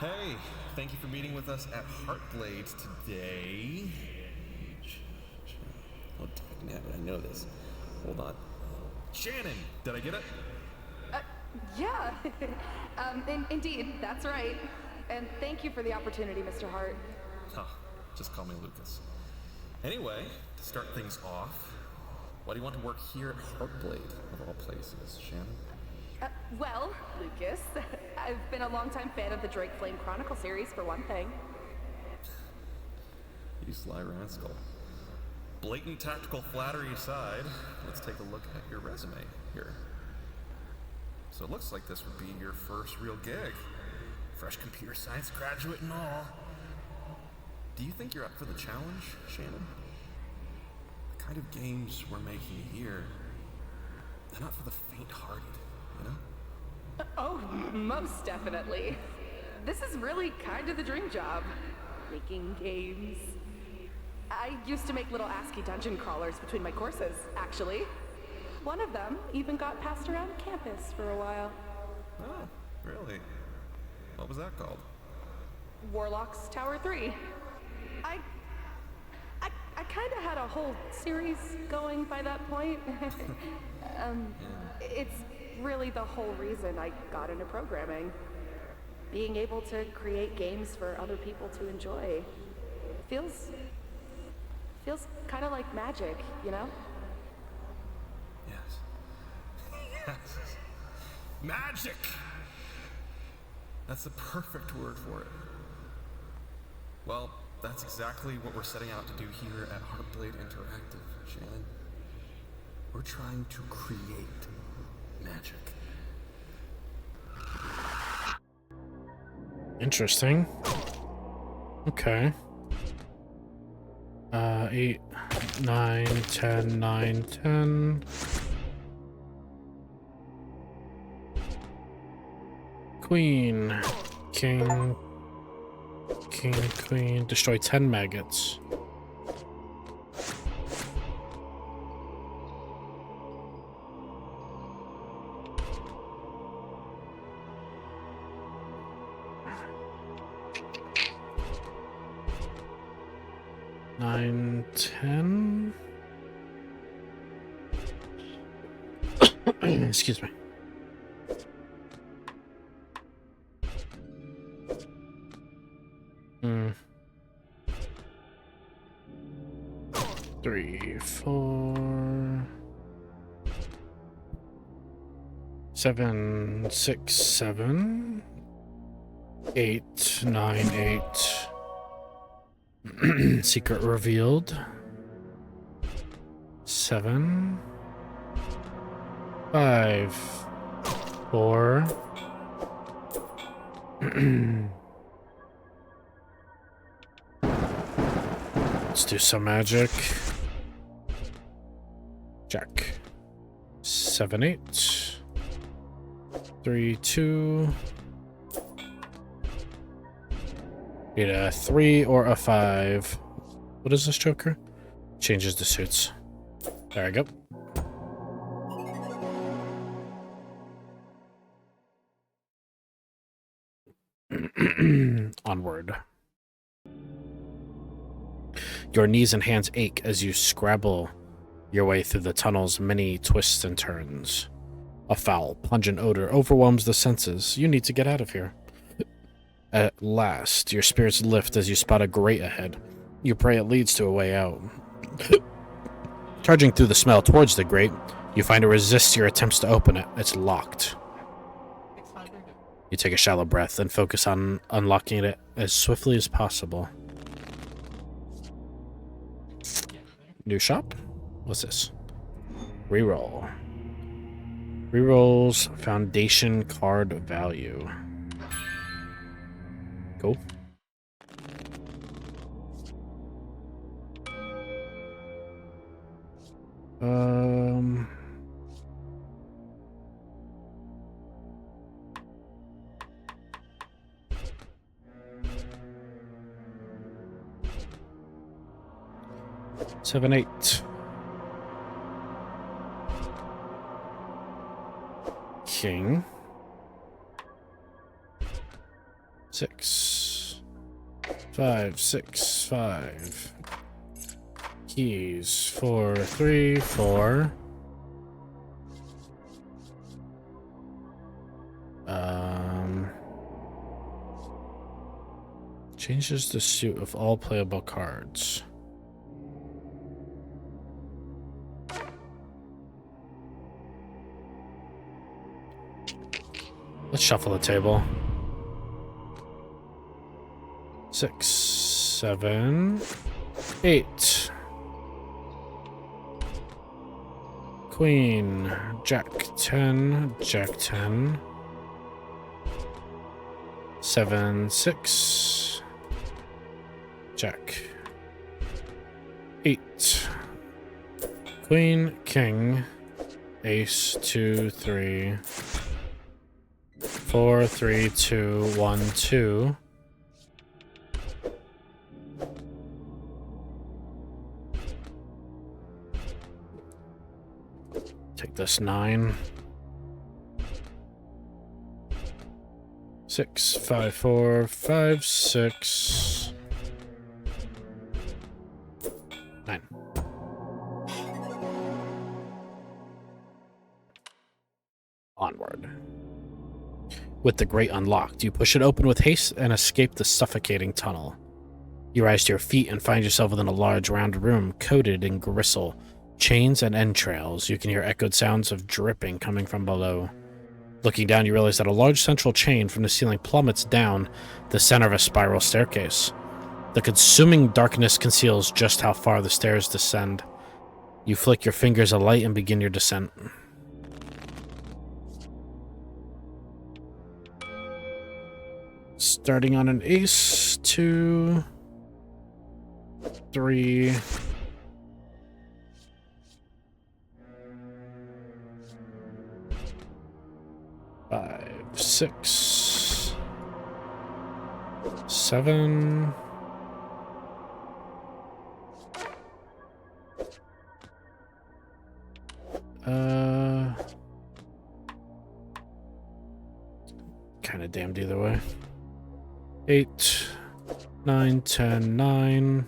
Hey, thank you for meeting with us at Heartblade today. Oh, damn it, I know this. Hold on. Shannon, did I get it? Yeah. Indeed, that's right. And thank you for the opportunity, Mr. Hart. Huh, just call me Lucas. Anyway, to start things off, why do you want to work here at Heartblade, of all places, Shannon? Well, Lucas, I've been a longtime fan of the Drake Flame Chronicle series, for one thing. You sly rascal. Blatant tactical flattery aside, let's take a look at your resume here. So it looks like this would be your first real gig. Fresh computer science graduate and all. Do you think you're up for the challenge, Shannon? The kind of games we're making here, they're not for the faint-hearted, you know? Oh, most definitely. This is really kind of the dream job. Making games. I used to make little ASCII dungeon crawlers between my courses, actually. One of them even got passed around campus for a while. Oh, really? What was that called? Warlock's Tower 3. I kind of had a whole series going by that point. It's really the whole reason I got into programming. Being able to create games for other people to enjoy. Feels kind of like magic, you know? Yes. Yes. Magic! That's the perfect word for it. Well, that's exactly what we're setting out to do here at Heartblade Interactive, Shannon. We're trying to create magic. Interesting. Okay. 8, 9, 10, 9, 10. Queen. King. King, queen. Destroy 10 maggots. Nine, 10. Excuse me. 3, 4, 7, 6, 7, 8, 9, 8. Secret revealed. 7, 5, 4. Let's do some magic. Jack. 7, 8. 3, 2. Need a 3 or a 5. What is this Joker? Changes the suits. There I go. Onward. Your knees and hands ache as you scrabble your way through the tunnel's many twists and turns. A foul, pungent odor overwhelms the senses. You need to get out of here. At last, your spirits lift as you spot a grate ahead. You pray it leads to a way out. Charging through the smell towards the grate, you find it resists your attempts to open it. It's locked. You take a shallow breath and focus on unlocking it as swiftly as possible. New shop? What's this? Reroll. Rerolls foundation card value. Cool. Um... 7, 8. King. 6. 5, 6, 5. Keys. 4, 3, 4. Changes the suit of all playable cards. Let's shuffle the table. 6, 7, 8. Queen, Jack 10, Jack 10. 7, 6. Jack. 8. Queen, King. Ace, 2, 3. 4, 3, 2, 1, 2. Take this 9. 6, 5, 4, 5, 6. 9. Onward. With the grate unlocked, you push it open with haste and escape the suffocating tunnel. You rise to your feet and find yourself within a large round room coated in gristle, chains, and entrails. You can hear echoed sounds of dripping coming from below. Looking down, you realize that a large central chain from the ceiling plummets down the center of a spiral staircase. The consuming darkness conceals just how far the stairs descend. You flick your fingers alight and begin your descent. Starting on an ace, 2, 3, 5, 6, 7. Kind of damned either way. 8, 9, 10, 9.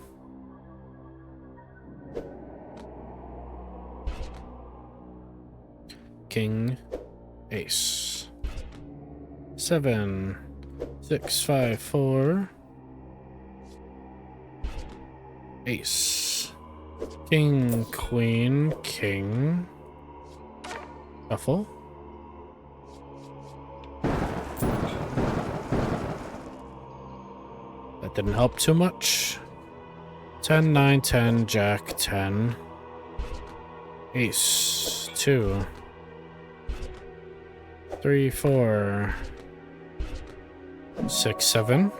King, ace. 7, 6, 5, 4. Ace. King, queen, king. Shuffle. That didn't help too much. 10, 9, 10, jack, 10. Ace, 2. 3, 4. 6, 7.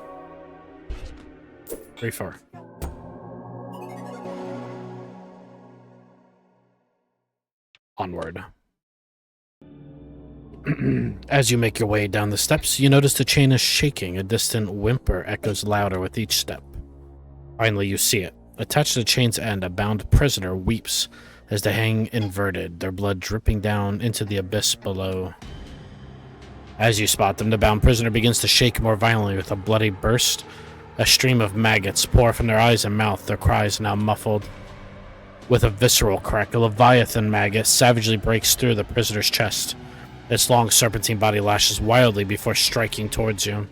3, 4. Onward. As you make your way down the steps, you notice the chain is shaking. A distant whimper echoes louder with each step. Finally, you see it. Attached to the chain's end, a bound prisoner weeps as they hang inverted, their blood dripping down into the abyss below. As you spot them, the bound prisoner begins to shake more violently with a bloody burst. A stream of maggots pour from their eyes and mouth, their cries now muffled. With a visceral crack, a leviathan maggot savagely breaks through the prisoner's chest. Its long serpentine body lashes wildly before striking towards you.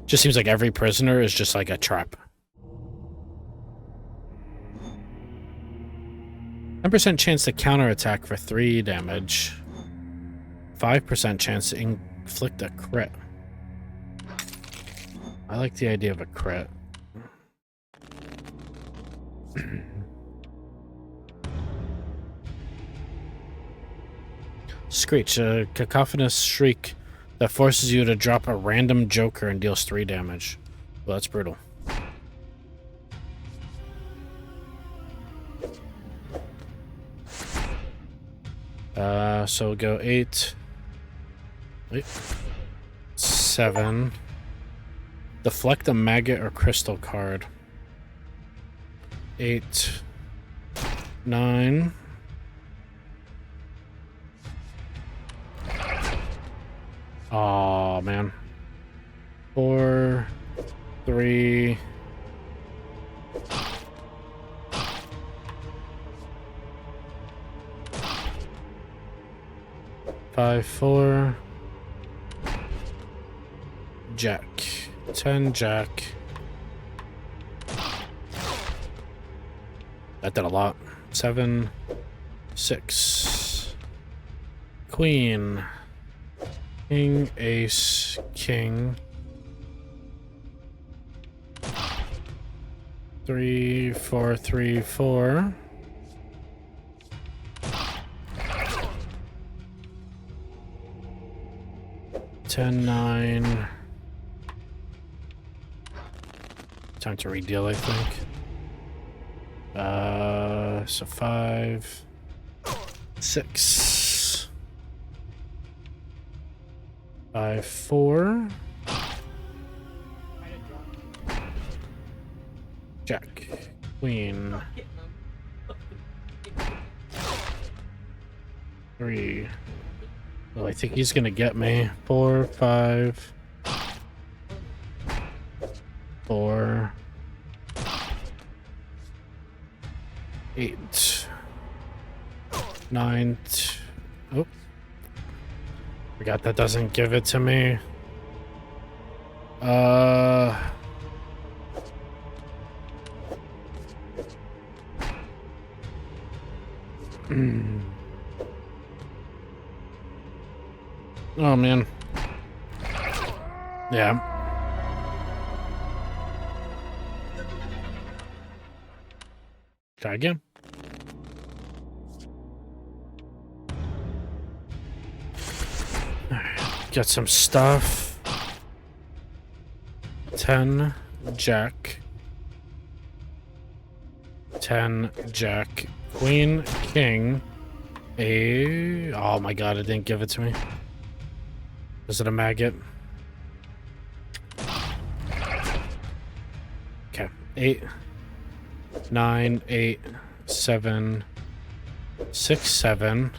Just seems like every prisoner is just like a trap. 10% chance to counterattack for 3 damage. 5% chance to inflict a crit. I like the idea of a crit. Screech, a cacophonous shriek that forces you to drop a random joker and deals 3 damage. Well, that's brutal. So we'll go 8. Wait. 7. Deflect a maggot or crystal card. 8. 9. Oh man. 4, 3. 5, 4. Jack. 10, jack. That did a lot. 7, 6. Queen. King, ace, king. 3, 4, 3, 4. 10, 9. Time to redeal, I think. So 5, 6. 5, 4. Jack. Queen. 3. Oh, I think he's gonna get me. 4, 5. 4. 8. 9. Oh. Forgot that doesn't give it to me. Oh man. Yeah. Try again. Get some stuff. 10, jack. 10, jack. Queen, king. Oh my god, it didn't give it to me. Is it a maggot? Okay. 8, 9, 8, 7, 6, 7.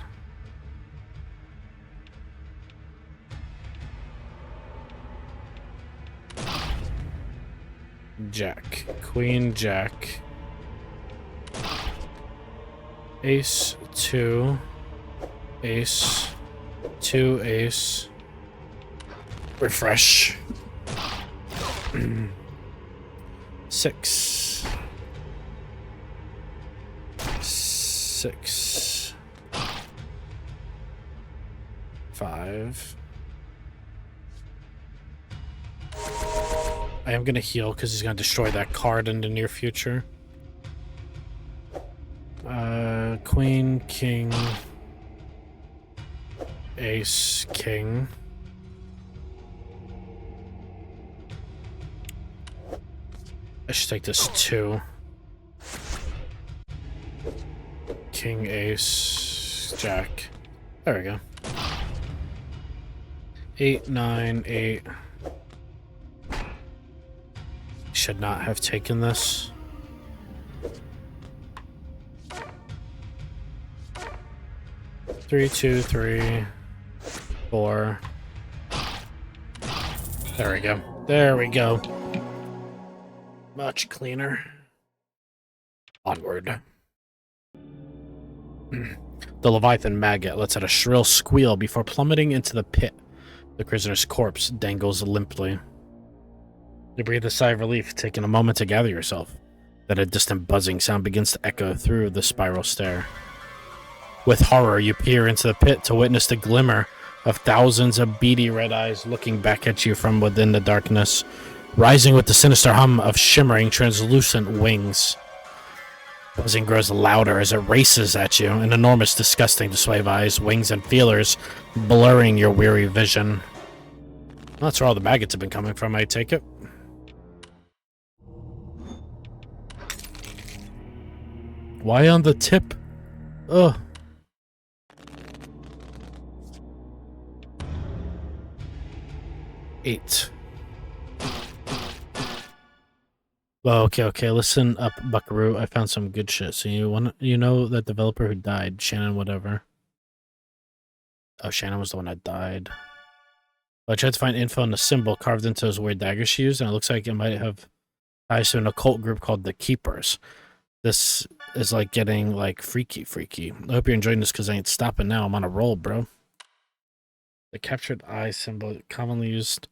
Jack. Queen, jack. Ace, 2. Ace. 2, ace. Refresh. 6. 6, 5. I am gonna heal because he's gonna destroy that card in the near future. Queen, king, ace, king. I should take this 2. King, ace, jack. There we go. 8, 9, 8. Should not have taken this. Three, 2, 3, 4. There we go. There we go. Much cleaner. Onward. The Leviathan maggot lets out a shrill squeal before plummeting into the pit. The prisoner's corpse dangles limply. You breathe a sigh of relief, taking a moment to gather yourself. Then a distant buzzing sound begins to echo through the spiral stair. With horror, you peer into the pit to witness the glimmer of thousands of beady red eyes looking back at you from within the darkness, rising with the sinister hum of shimmering, translucent wings. Buzzing grows louder as it races at you, an enormous, disgusting display of eyes, wings, and feelers, blurring your weary vision. That's where all the maggots have been coming from, I take it. Why on the tip? Ugh. Eight. Well, okay. Listen up, Buckaroo. I found some good shit. So you know that developer who died, Shannon, whatever. Oh, Shannon was the one that died. Well, I tried to find info on the symbol carved into those weird daggers she used, and it looks like it might have ties to an occult group called the Keepers. This is like getting like freaky. I hope you're enjoying this because I ain't stopping now. I'm on a roll, bro. The captured eye symbol, commonly used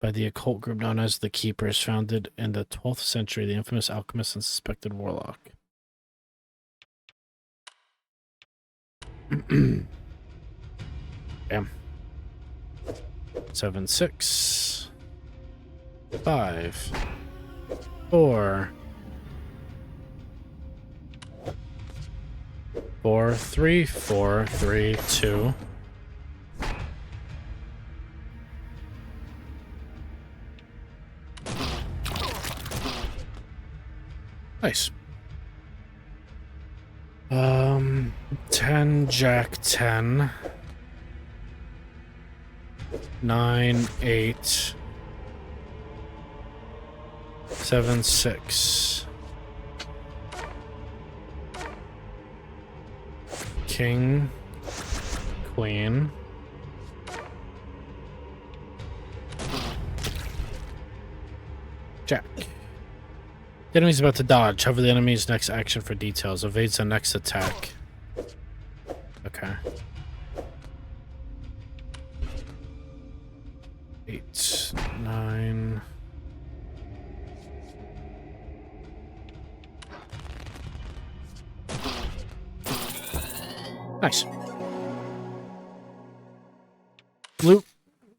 by the occult group known as the Keepers, founded in the 12th century, the infamous alchemist and suspected warlock. Bam. 7, 6, 5, 4, 4, 3, 4, 3, 2. Nice. 10, jack, 10. 9, 8. 7, 6. King, queen. Jack. The enemy's about to dodge. Hover the enemy's next action for details. Evades the next attack. Okay. 8, 9. Nice. Loot.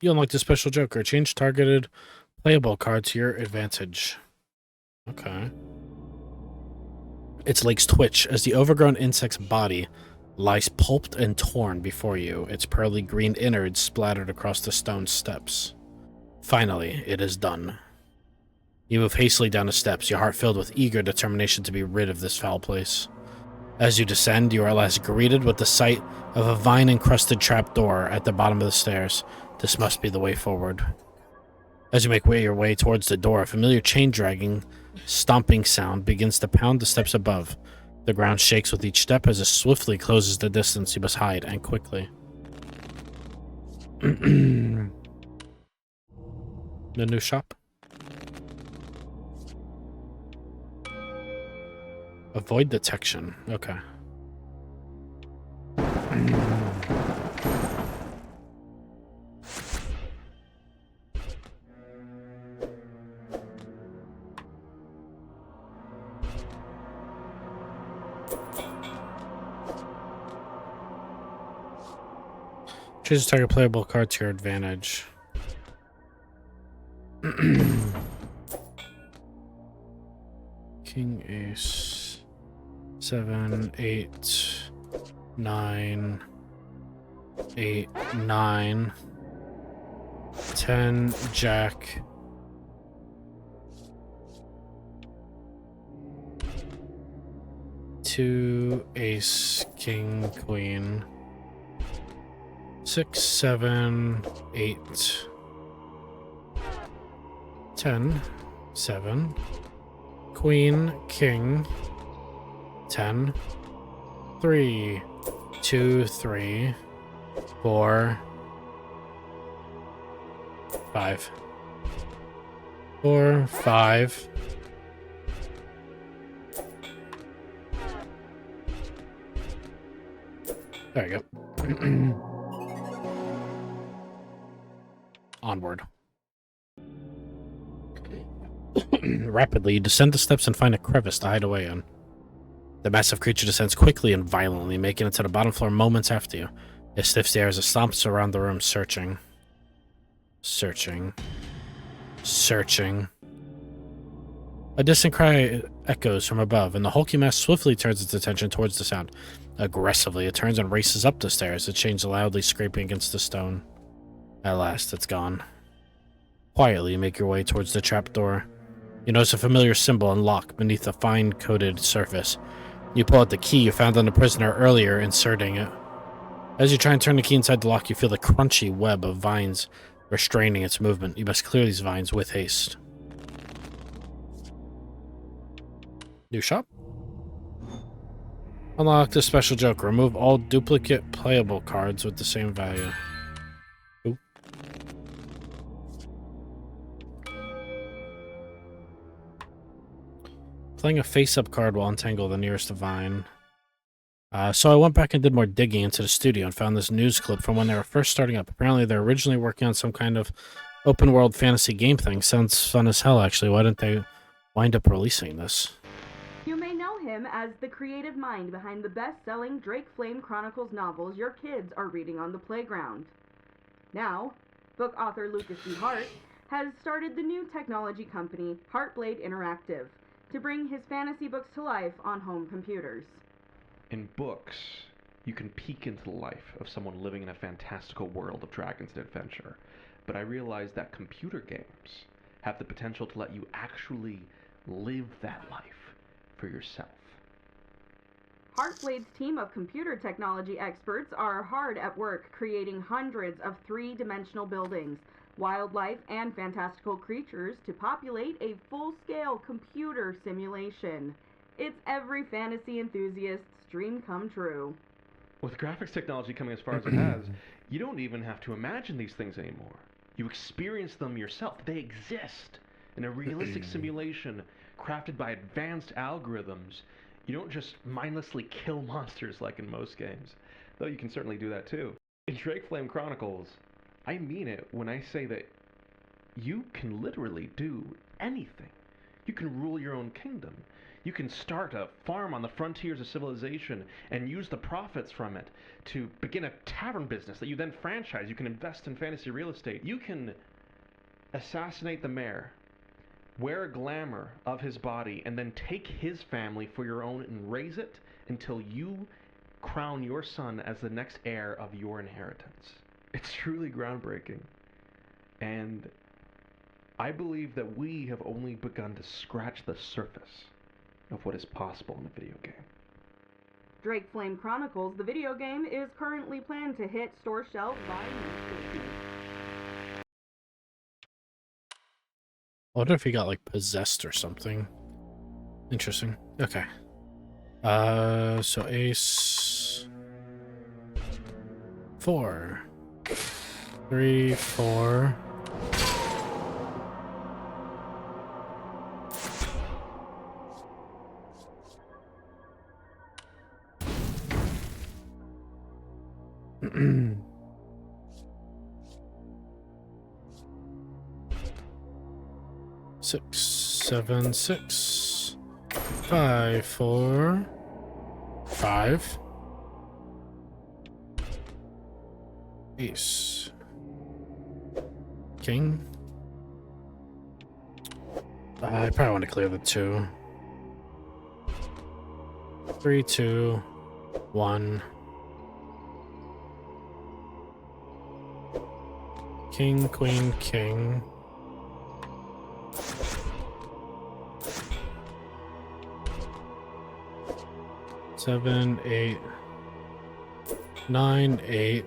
You unlock the special Joker. Change targeted playable card to your advantage. Okay. Its legs twitch as the overgrown insect's body lies pulped and torn before you, its pearly green innards splattered across the stone steps. Finally, it is done. You move hastily down the steps, your heart filled with eager determination to be rid of this foul place. As you descend, you are at last greeted with the sight of a vine-encrusted trapdoor at the bottom of the stairs. This must be the way forward. As you make your way towards the door, a familiar chain-dragging, stomping sound begins to pound the steps above. The ground shakes with each step as it swiftly closes the distance. You must hide, and quickly. The new shop. Avoid detection. Okay. Choose a target playable card to your advantage. King, ace, 7, 8, 9, 8, 9, 10, jack, 2, ace, king, queen, 6, 7, 8, 10, 7, queen, king, 10, 3, 2, 3, 4, 5, 4, 5. There you go. Onward. Rapidly, you descend the steps and find a crevice to hide away in. The massive creature descends quickly and violently, making it to the bottom floor moments after you. It sniffs the air as it stomps around the room, searching. Searching. Searching. A distant cry echoes from above, and the hulking mass swiftly turns its attention towards the sound. Aggressively, it turns and races up the stairs, its chains loudly scraping against the stone. At last, it's gone. Quietly, you make your way towards the trapdoor. You notice a familiar symbol and lock beneath the fine-coated surface. You pull out the key you found on the prisoner earlier, inserting it. As you try and turn the key inside the lock, you feel the crunchy web of vines restraining its movement. You must clear these vines with haste. New shop? Unlock the special joke. Remove all duplicate playable cards with the same value. Ooh. Playing a face-up card will untangle the nearest vine. So I went back and did more digging into the studio and found this news clip from when they were first starting up. Apparently they're originally working on some kind of open-world fantasy game thing. Sounds fun as hell, actually. Why didn't they wind up releasing this? You may know him as the creative mind behind the best-selling Drake Flame Chronicles novels your kids are reading on the playground. Now, book author Lucas B. Hart has started the new technology company Heartblade Interactive to bring his fantasy books to life on home computers. In books, you can peek into the life of someone living in a fantastical world of dragons and adventure, but I realized that computer games have the potential to let you actually live that life for yourself. Heartblade's team of computer technology experts are hard at work creating hundreds of three-dimensional buildings, wildlife, and fantastical creatures to populate a full-scale computer simulation. It's every fantasy enthusiast's dream come true. With graphics technology coming as far as it has, you don't even have to imagine these things anymore. You experience them yourself. They exist in a realistic simulation crafted by advanced algorithms. You don't just mindlessly kill monsters like in most games, though you can certainly do that too. In Drake Flame Chronicles, I mean it when I say that you can literally do anything. You can rule your own kingdom. You can start a farm on the frontiers of civilization and use the profits from it to begin a tavern business that you then franchise. You can invest in fantasy real estate. You can assassinate the mayor, wear a glamour of his body, and then take his family for your own and raise it until you crown your son as the next heir of your inheritance. It's truly groundbreaking. And I believe that we have only begun to scratch the surface of what is possible in a video game. Drake Flame Chronicles, the video game, is currently planned to hit store shelves by next week. I wonder if he got, like, possessed or something. Interesting. Okay. So ace... 4. 3, 4... Six, 7, 6, 5, 4, 5, Ace. King. I probably want to clear the 2. 3, 2, 1. King, queen, king. Seven, 8, 9, 8.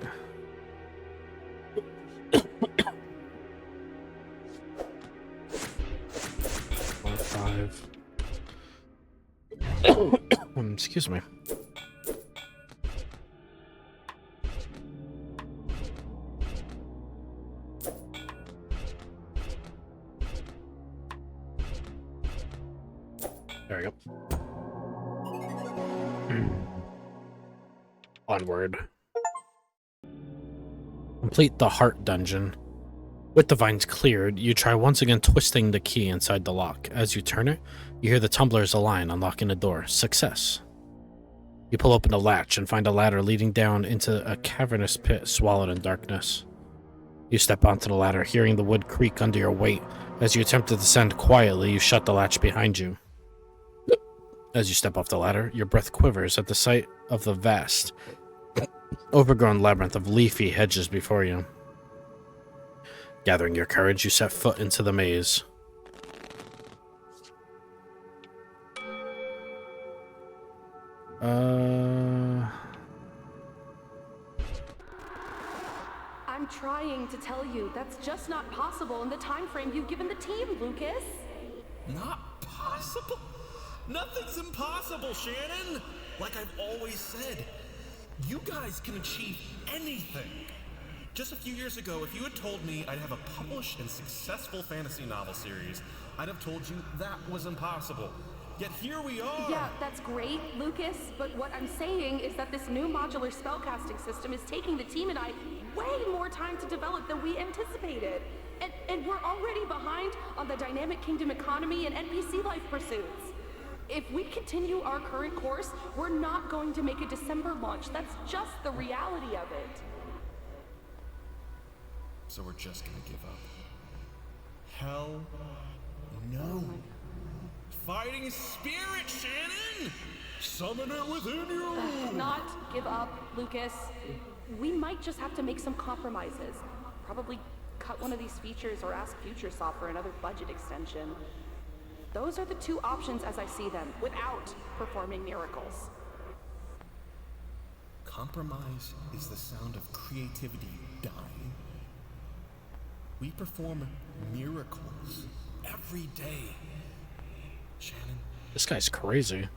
5. Excuse me. There we go. Onward. Complete the heart dungeon. With the vines cleared, you try once again twisting the key inside the lock. As you turn it, you hear the tumblers align, unlocking the door. Success. You pull open the latch and find a ladder leading down into a cavernous pit swallowed in darkness. You step onto the ladder, hearing the wood creak under your weight. As you attempt to descend quietly, you shut the latch behind you. As you step off the ladder, your breath quivers at the sight of the vast, overgrown labyrinth of leafy hedges before you. Gathering your courage, you set foot into the maze. I'm trying to tell you, that's just not possible in the time frame you've given the team, Lucas. Not possible? Nothing's impossible, Shannon! Like I've always said, you guys can achieve anything. Just a few years ago, if you had told me I'd have a published and successful fantasy novel series, I'd have told you that was impossible. Yet here we are! Yeah, that's great, Lucas, but what I'm saying is that this new modular spellcasting system is taking the team and I way more time to develop than we anticipated. And we're already behind on the Dynamic Kingdom economy and NPC life pursuits. If we continue our current course, we're not going to make a December launch. That's just the reality of it. So we're just gonna give up. Hell no. Fighting spirit, Shannon! Summon it within you! Not give up, Lucas. We might just have to make some compromises. Probably cut one of these features or ask FutureSoft for another budget extension. Those are the two options as I see them, without performing miracles. Compromise is the sound of creativity dying. We perform miracles every day. Shannon, This guy's crazy.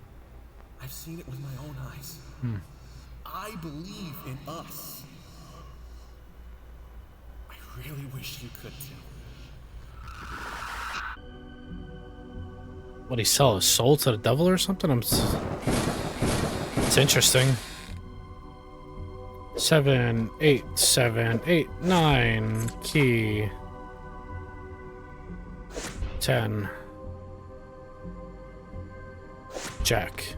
I've seen it with my own eyes. I believe in us. I really wish you could too. What, he sell his soul to the devil or something? It's interesting. 7, 8, 7, 8, 9. Key. 10. Jack.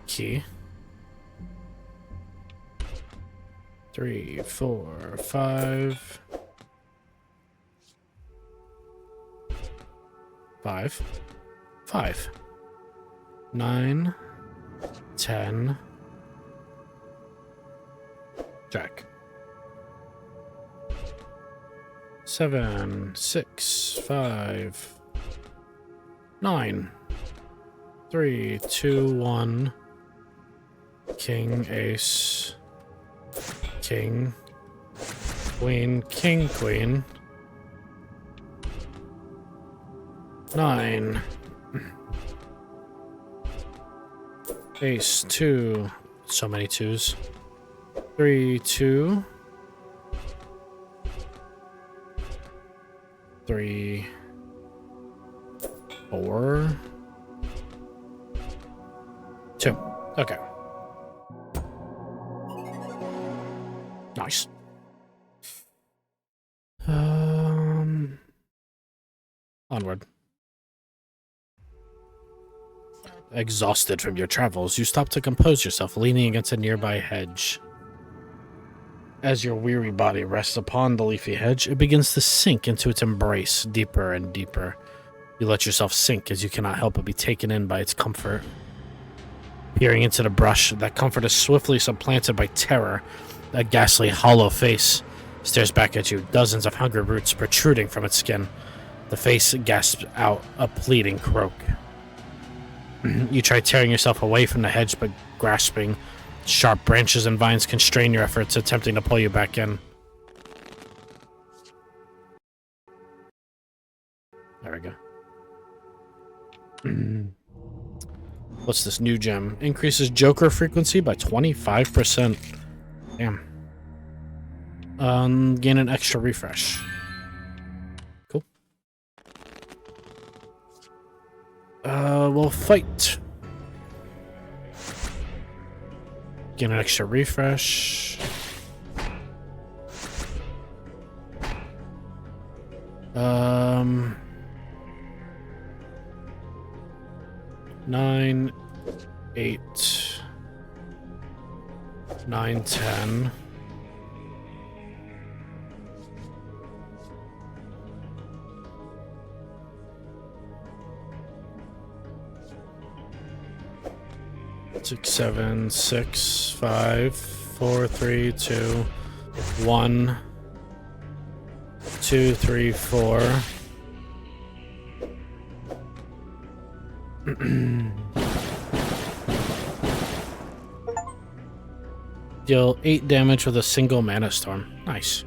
Key. 3, 4, 5. 5. 5. 9. 10. Jack. 7, 6, 5. 9. 3, 2, 1. King, ace. King. Queen, king, queen. 9. Ace, 2. So many 2s. 3, 2. 3. 4. 2. Okay. Nice. Onward. Exhausted from your travels, you stop to compose yourself, leaning against a nearby hedge. As your weary body rests upon the leafy hedge, it begins to sink into its embrace deeper and deeper. You let yourself sink as you cannot help but be taken in by its comfort. Peering into the brush, that comfort is swiftly supplanted by terror. A ghastly, hollow face stares back at you, dozens of hungry roots protruding from its skin. The face gasps out a pleading croak. You try tearing yourself away from the hedge, but grasping sharp branches and vines constrain your efforts, attempting to pull you back in. There we go. What's this new gem? Increases Joker frequency by 25%. Damn. Gain an extra refresh. Cool. We'll fight. Get an extra refresh. Nine, 8, 9, 10. Six, 7, 6, 5, 4, 3, 2, 1, 2, 3, 4. Deal 8 damage with a single mana storm. Nice.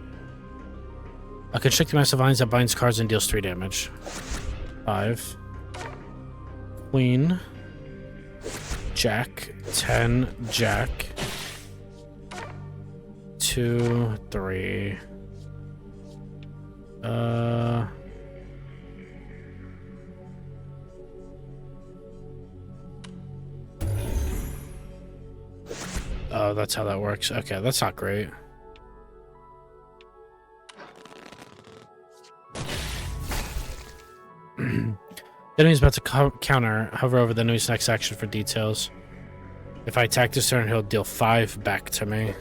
A constricting mass of vines that binds cards and deals 3 damage. 5. Queen. Jack. 10. Jack. 2, 3. Oh, that's how that works. Okay, that's not great. The enemy's about to counter. Hover over the enemy's next action for details. If I attack this turn, he'll deal 5 back to me.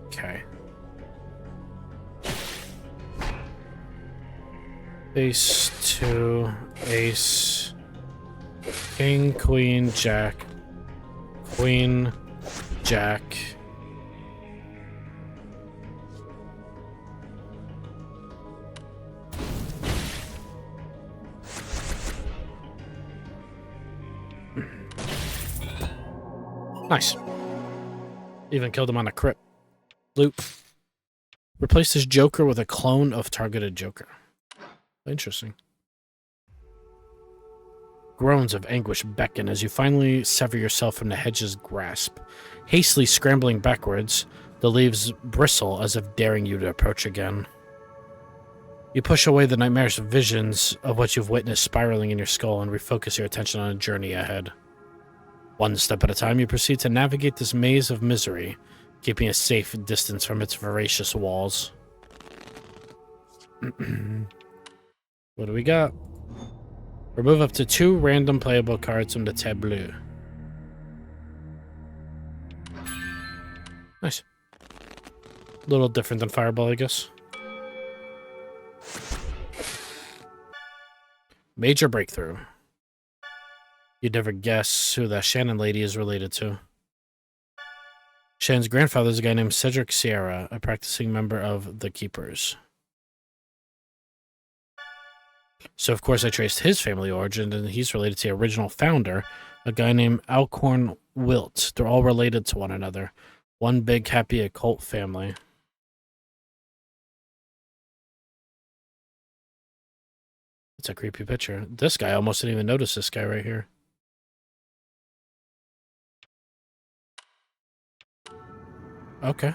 Okay. Ace, 2, ace, king, queen, jack, queen, jack. Nice. Even killed him on a crit. Loop. Replace this Joker with a clone of targeted Joker. Interesting. Groans of anguish beckon as you finally sever yourself from the hedge's grasp. Hastily scrambling backwards, the leaves bristle as if daring you to approach again. You push away the nightmarish visions of what you've witnessed spiraling in your skull and refocus your attention on a journey ahead. One step at a time, you proceed to navigate this maze of misery, keeping a safe distance from its voracious walls. What do we got? Remove up to 2 random playable cards from the tableau. Nice. A little different than Fireball, I guess. Major breakthrough. You'd never guess who that Shannon lady is related to. Shannon's grandfather is a guy named Cedric Sierra, a practicing member of the Keepers. So, of course, I traced his family origin, and he's related to the original founder, a guy named Alcorn Wilt. They're all related to one another. One big, happy occult family. It's a creepy picture. This guy, I almost didn't even notice this guy right here. Okay.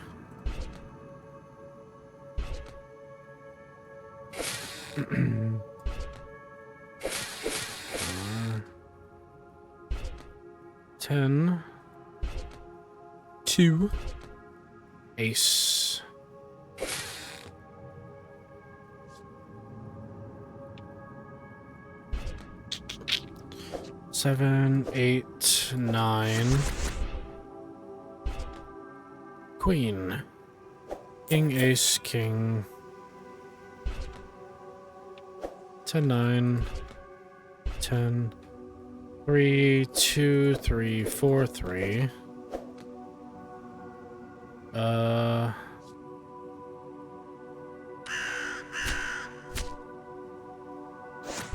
Ten. 2. Ace. Seven, 8, 9. Queen. King, ace, king. 10, 9. 10. 3, 2, 3, 4, 3.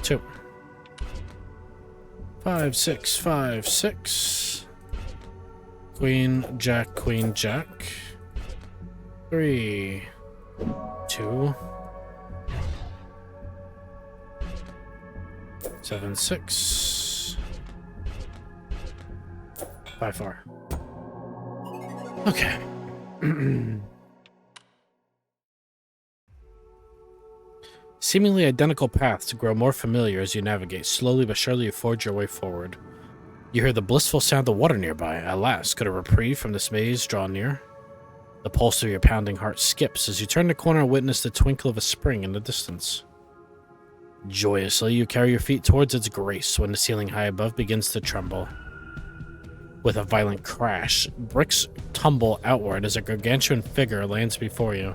2. 5, 6, 5, 6. Queen, jack, queen, jack. 3, 2. 7, 6. 5, 4. Okay. Seemingly identical paths grow more familiar as you navigate. Slowly but surely you forge your way forward. You hear the blissful sound of water nearby. At last, could a reprieve from this maze draw near? The pulse of your pounding heart skips as you turn the corner and witness the twinkle of a spring in the distance. Joyously, you carry your feet towards its grace when the ceiling high above begins to tremble. With a violent crash, bricks tumble outward as a gargantuan figure lands before you.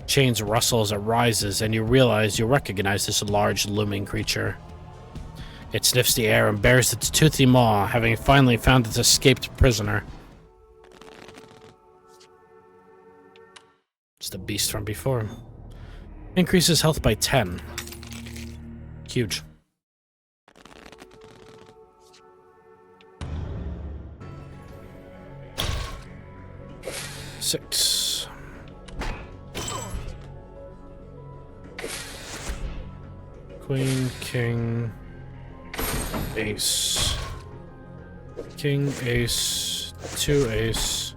Chains rustle as it rises, and you realize you recognize this large, looming creature. It sniffs the air and bares its toothy maw, having finally found its escaped prisoner. It's the beast from before. Increases health by 10. Huge. Six. Queen, king, ace. King, ace, 2 ace.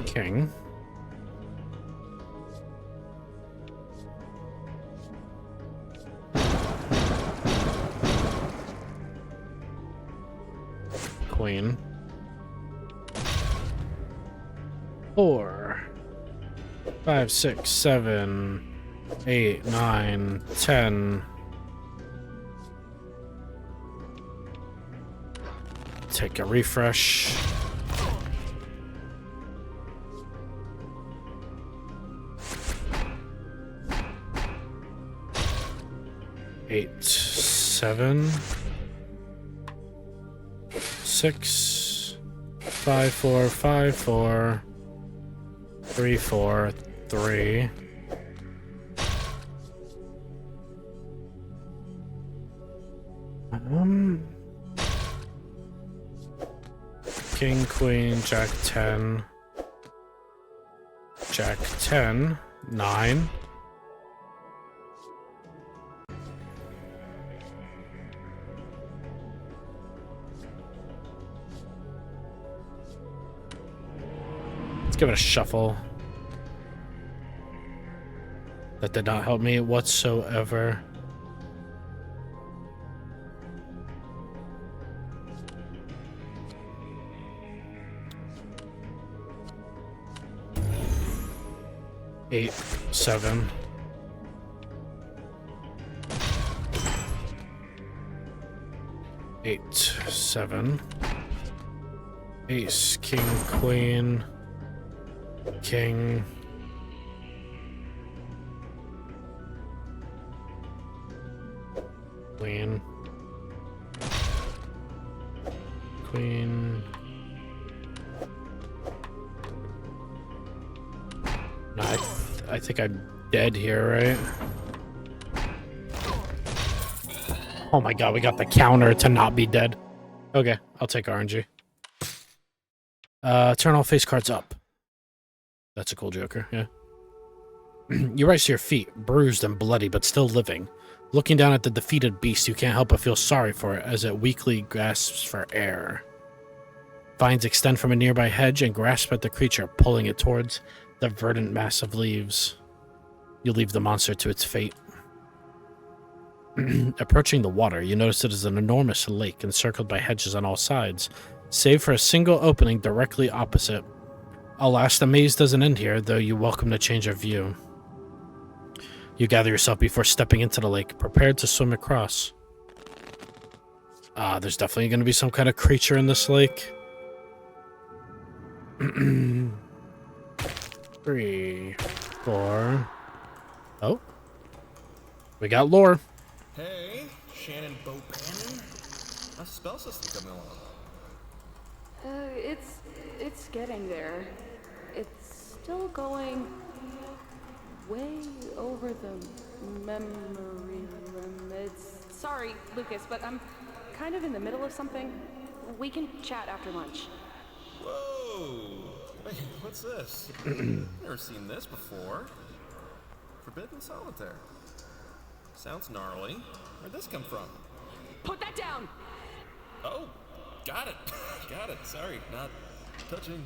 King. Queen. 4. 5, 6, 7, 8, 9, 10. Take a refresh. Eight, 7, 6, 5, 4, 5, 4, 3, 4, 3. King, queen, jack 10. Jack 10, 9. Let's give it a shuffle. That did not help me whatsoever. Eight, 7. Eight, 7. Ace, king, queen, king. Queen. Queen. No, I think I'm dead here, right? Oh my god, we got the counter to not be dead. Okay, I'll take RNG. Turn all face cards up. That's a cool Joker, yeah. You rise to your feet, bruised and bloody, but still living. Looking down at the defeated beast, you can't help but feel sorry for it as it weakly gasps for air. Vines extend from a nearby hedge and grasp at the creature, pulling it towards the verdant mass of leaves. You leave the monster to its fate. Approaching the water, you notice it is an enormous lake encircled by hedges on all sides, save for a single opening directly opposite. Alas, the maze doesn't end here, though you welcome the change of view. You gather yourself before stepping into the lake, prepared to swim across. There's definitely going to be some kind of creature in this lake. 3, 4. Oh. We got lore. Hey, Shannon Bopanin. How's the spell system coming along? It's getting there. It's still going way over the memory limits. Sorry, Lucas, but I'm kind of in the middle of something. We can chat after lunch. Whoa! Wait, what's this? Never seen this before. Forbidden Solitaire. Sounds gnarly. Where'd this come from? Put that down! Oh, got it. Got it. Sorry, not touching.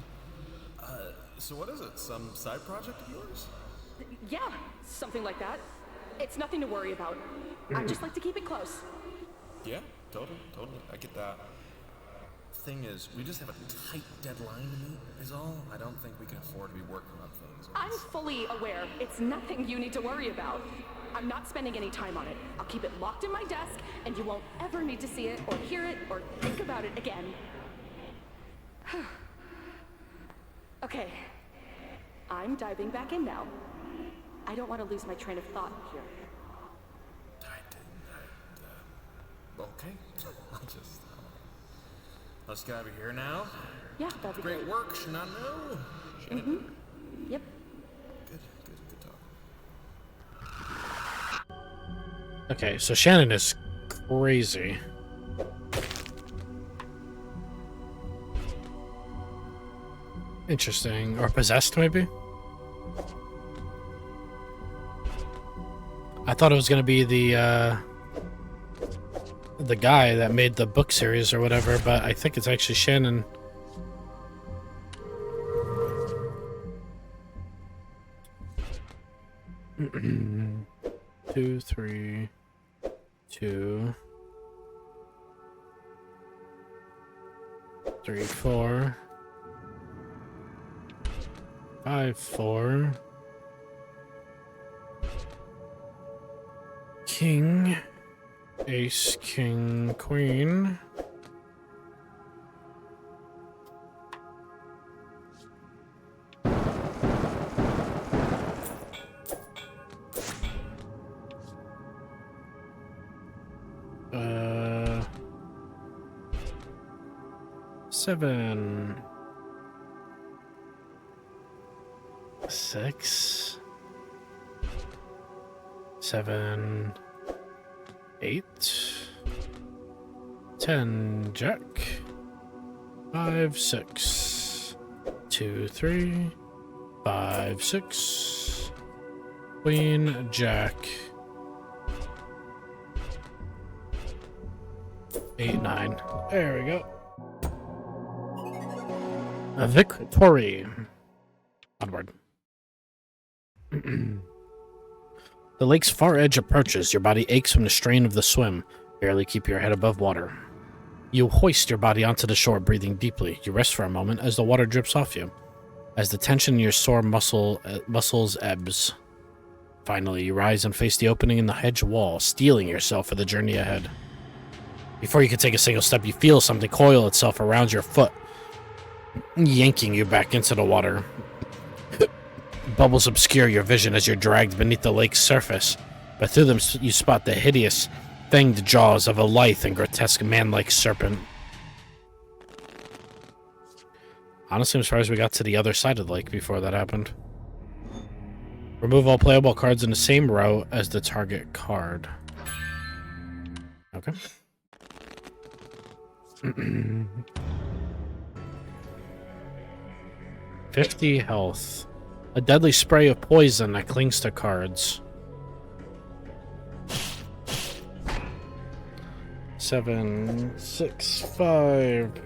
So what is it? Some side project of yours? Yeah, something like that. It's nothing to worry about. I just like to keep it close. Yeah, totally. I get that. Thing is, we just have a tight deadline to meet, is all. I don't think we can afford to be working on things. I'm fully aware. It's nothing you need to worry about. I'm not spending any time on it. I'll keep it locked in my desk, and you won't ever need to see it, or hear it, or think about it again. Okay. I'm diving back in now. I don't want to lose my train of thought here. Okay. Let's get over here now. Yeah, that'd be great. Great work, Shanano. Shannon. Yep. Good talk. Okay, so Shannon is crazy. Interesting. Or possessed, maybe? I thought it was going to be the guy that made the book series or whatever, but I think it's actually Shannon. Two, 3, 2, 3, 4, 5, 4. King, ace, king, queen. Seven, 6, 7, 8, 10, jack, 5, 6, 2, 3, 5, 6, queen, jack, 8, 9. There we go. A victory. Onward. The lake's far edge approaches. Your body aches from the strain of the swim. Barely keep your head above water. You hoist your body onto the shore, breathing deeply. You rest for a moment as the water drips off you, as the tension in your sore muscles ebbs. Finally, you rise and face the opening in the hedge wall, steeling yourself for the journey ahead. Before you can take a single step, you feel something coil itself around your foot, yanking you back into the water. Bubbles obscure your vision as you're dragged beneath the lake's surface, but through them you spot the hideous, fanged jaws of a lithe and grotesque man-like serpent. Honestly, I'm surprised we got to the other side of the lake before that happened. Remove all playable cards in the same row as the target card. Okay. 50 health. A deadly spray of poison that clings to cards. 7, 6, 5.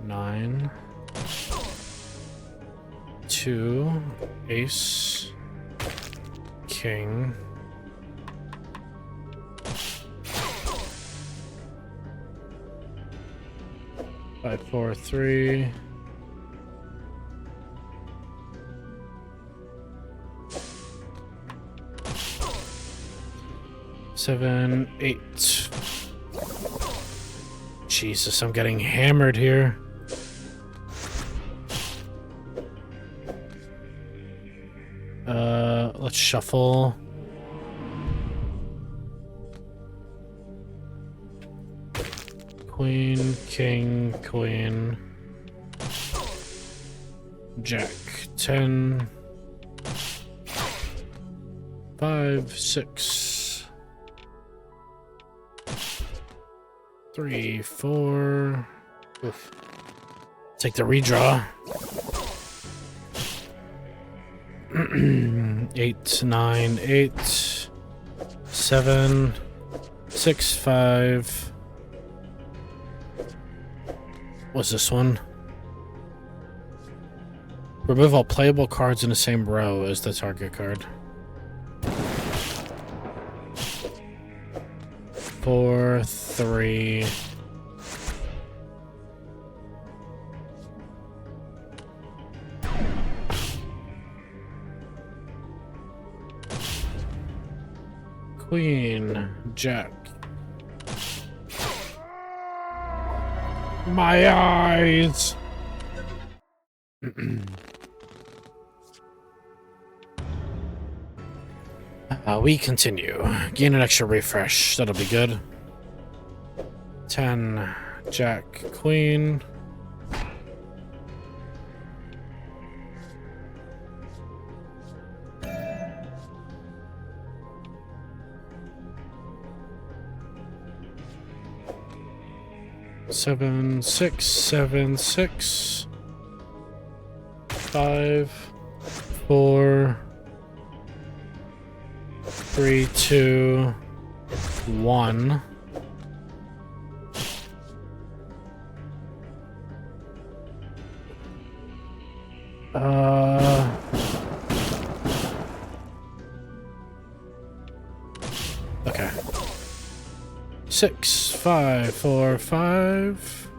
Nine. 2, ace, king, 5, 4, 3. Seven, 8. Jesus, I'm getting hammered here. Let's shuffle. Queen, king, queen. Jack, 10. 5, 6. 3, 4. Oof. Take the redraw. 8, 9, 8. 7, 6, 5. What's this one? Remove all playable cards in the same row as the target card. 4, 3. Queen, Jack. My eyes! We continue. Gain an extra refresh. That'll be good. 10, Jack, Queen. Seven, 6, 7, 6. 5, 4. 3, 2, 1. Okay. 6, 5, 4, 5.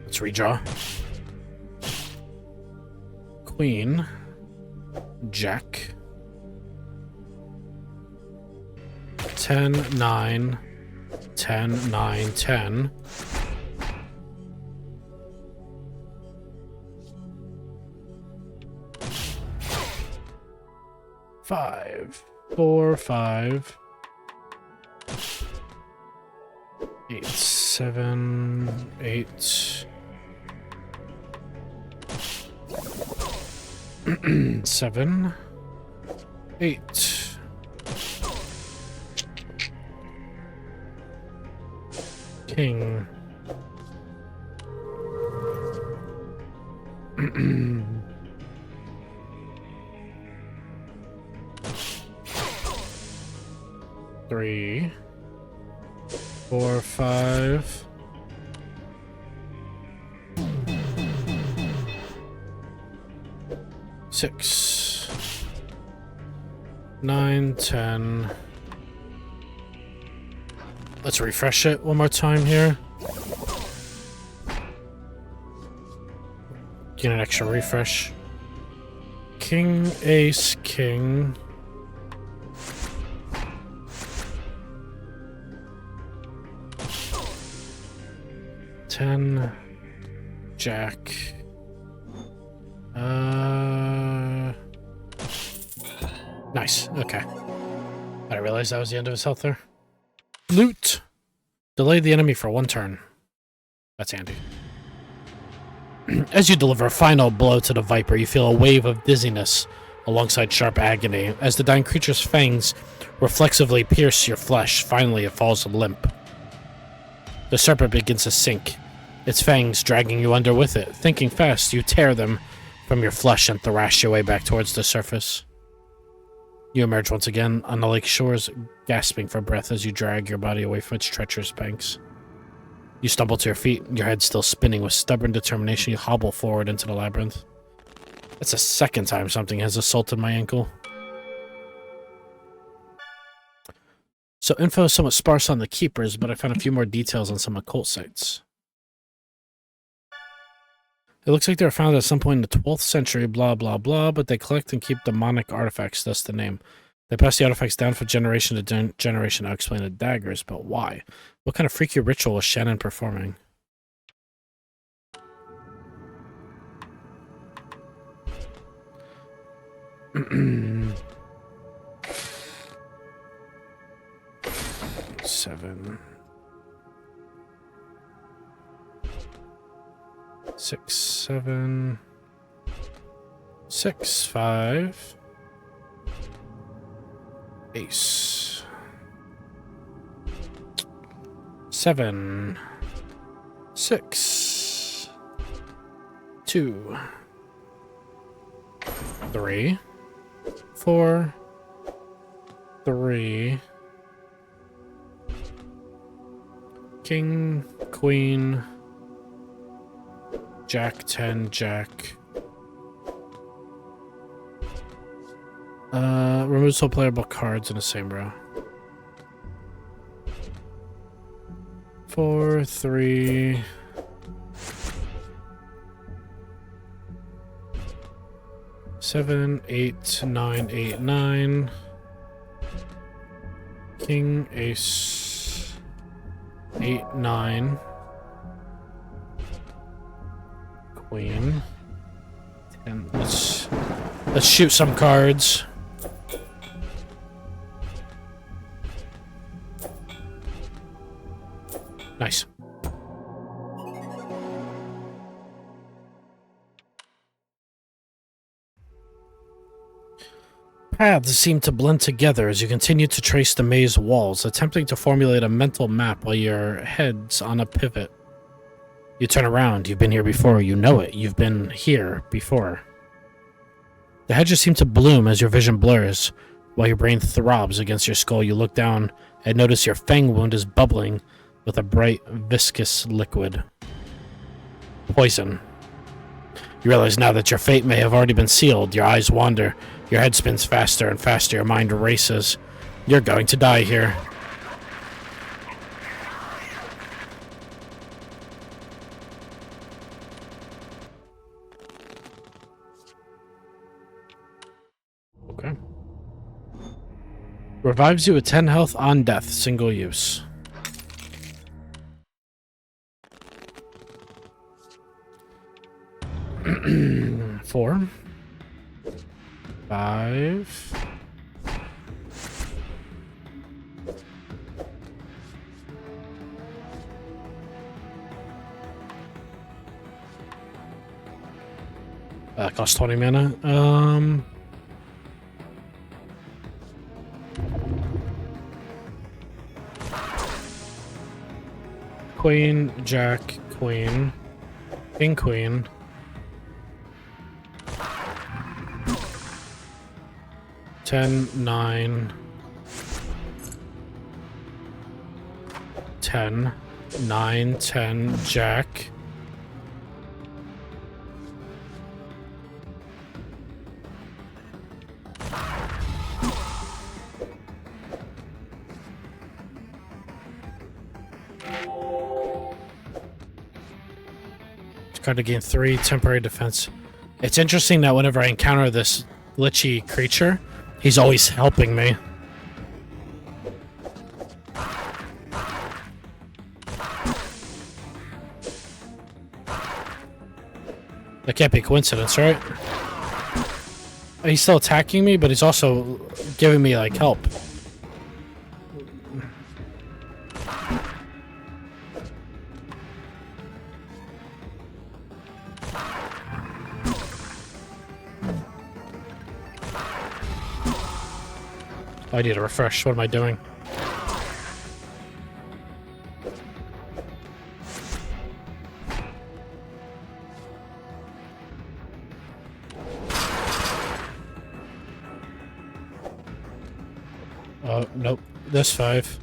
Let's redraw. Queen, Jack. 10, 9. 10, 9, 10. Five, 4, 5. 8, 7, 8. 7, 8. King. Three, 4, 5. Six, 9, 10. Let's refresh it one more time here. Get an extra refresh. King, ace, king. Ten, Jack. Nice. Okay. I realized that was the end of his health there. Loot. Delay the enemy for 1 turn. That's handy. As you deliver a final blow to the Viper, you feel a wave of dizziness alongside sharp agony. As the dying creature's fangs reflexively pierce your flesh, finally it falls limp. The serpent begins to sink, its fangs dragging you under with it. Thinking fast, you tear them from your flesh and thrash your way back towards the surface. You emerge once again on the lake shores, gasping for breath as you drag your body away from its treacherous banks. You stumble to your feet, your head still spinning. With stubborn determination, you hobble forward into the labyrinth. That's the second time something has assaulted my ankle. So info is somewhat sparse on the keepers, but I found a few more details on some occult sites. It looks like they were founded at some point in the 12th century, blah, blah, blah, but they collect and keep demonic artifacts, thus the name. They pass the artifacts down from generation to generation. I'll explain the daggers, but why? What kind of freaky ritual was Shannon performing? Seven. 6, 7. 6, 5. Ace. 7. 6. 2. 3. 4. 3. King, Queen, Jack, 10, Jack. Remove all playable cards in the same row. 4, 3. 7, 8, 9, 8, 9. King, Ace. 8, 9. Queen. 10. Let's shoot some cards. Nice. Paths seem to blend together as you continue to trace the maze walls, attempting to formulate a mental map while your head's on a pivot. You turn around. You've been here before. You know it. You've been here before. The hedges seem to bloom as your vision blurs. While your brain throbs against your skull, you look down and notice your fang wound is bubbling with a bright, viscous liquid. Poison. You realize now that your fate may have already been sealed. Your eyes wander. Your head spins faster and faster. Your mind races. You're going to die here. Okay. Revives you with 10 health on death. Single use. Four. 5. Cost 20 mana. Queen, Jack, Queen, King, Queen. 10, 9, 10, 9, 10, Jack. Card to gain 3 temporary defense. It's interesting that whenever I encounter this glitchy creature, he's always helping me. That can't be a coincidence, right? He's still attacking me, but he's also giving me, like, help. I need a refresh. What am I doing? Oh, nope. This 5.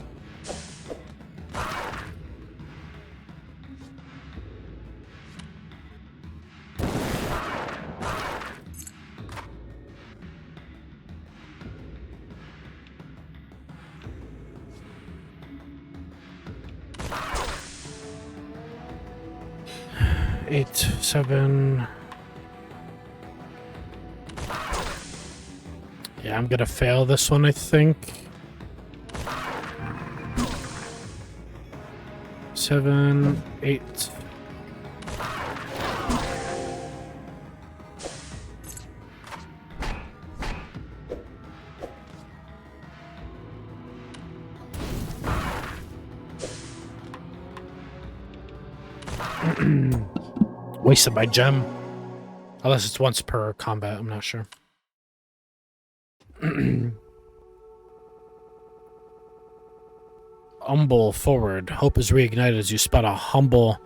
8, 7. Yeah, I'm gonna fail this one, I think. 7, 8. Wasted my gem. Unless it's once per combat, I'm not sure. Humble forward. Hope is reignited as you spot a humble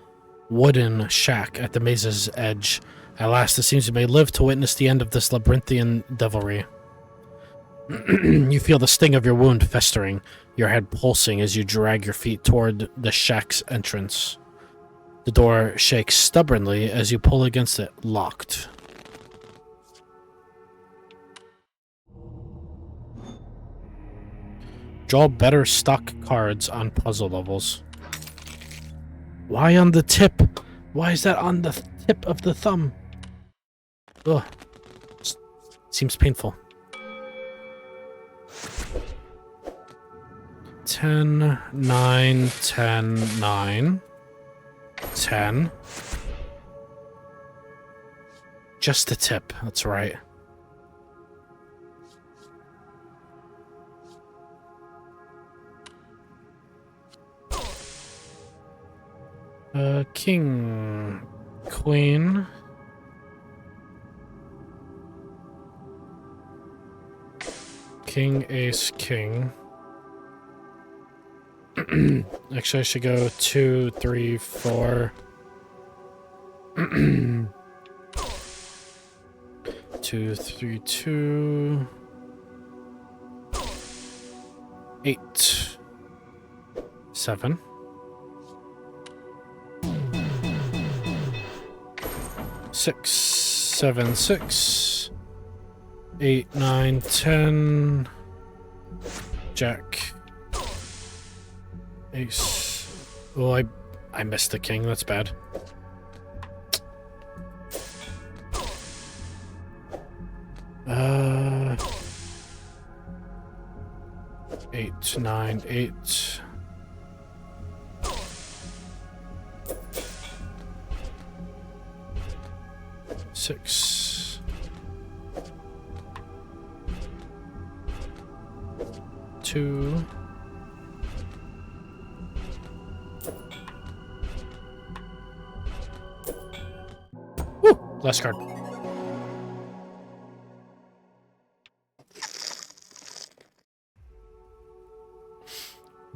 wooden shack at the maze's edge. At last, it seems you may live to witness the end of this labyrinthian devilry. You feel the sting of your wound festering, your head pulsing as you drag your feet toward the shack's entrance. The door shakes stubbornly as you pull against it, locked. Draw better stock cards on puzzle levels. Why on the tip? Why is that on the tip of the thumb? Ugh. Seems painful. 10, 9, 10, 9. 10. Just the tip, that's right. King, queen. King, ace, king. Actually, I should go 2, 3, 4. 2, 3, 2. 8. 7. 6, 7, 6. 8, 9, 10. Jack. Ace. Oh, I missed the king. That's bad. Uh, 8, 9, 8. Six. 2. Woo! Last card.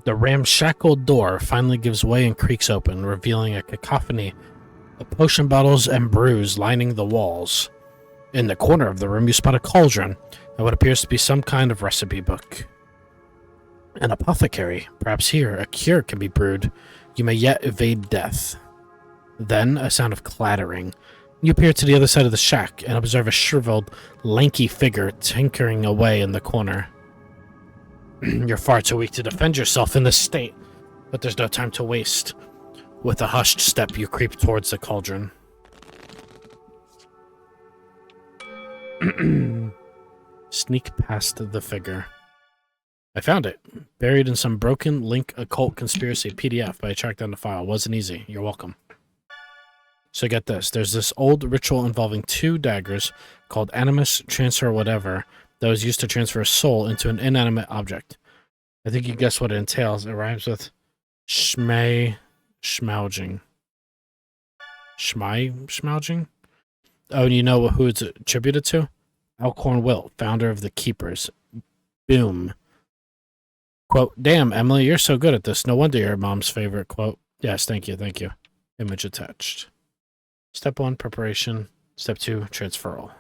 The ramshackle door finally gives way and creaks open, revealing a cacophony of potion bottles and brews lining the walls. In the corner of the room, you spot a cauldron and what appears to be some kind of recipe book. An apothecary. Perhaps here a cure can be brewed. You may yet evade death. Then, a sound of clattering. You peer to the other side of the shack and observe a shriveled, lanky figure tinkering away in the corner. You're far too weak to defend yourself in this state, but there's no time to waste. With a hushed step, you creep towards the cauldron. Sneak past the figure. I found it. Buried in some broken Link Occult Conspiracy PDF, but I tracked down the file. Wasn't easy. You're welcome. So get this. There's this old ritual involving 2 daggers called Animus Transfer Whatever that was used to transfer a soul into an inanimate object. I think you guess what it entails. It rhymes with schmauging. Schmauging? Oh, and you know who it's attributed to? Alcorn Wilt, founder of the Keepers. Boom. Quote, damn, Emily, you're so good at this. No wonder you're mom's favorite. Quote, yes, thank you, thank you. Image attached. Step 1, preparation. Step 2, transferal.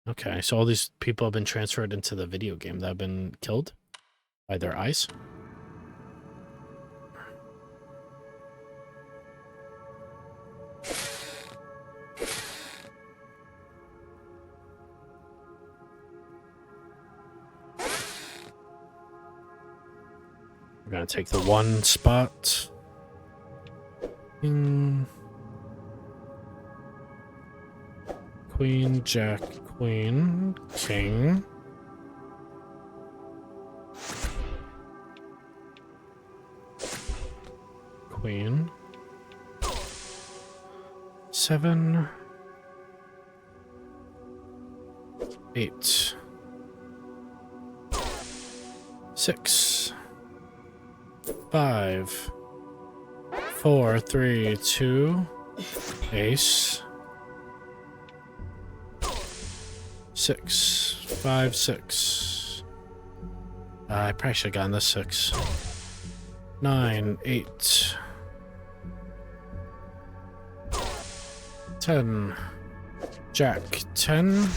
Okay, so all these people have been transferred into the video game that have been killed by their eyes. We're gonna take the 1 spot. King, Queen, Jack, Queen, King. Queen. 7, 8, 6, 5, 4, 3, 2, ace, 6, 5, 6. I probably should have gotten this 6. 9, 8, 10, Jack, 10,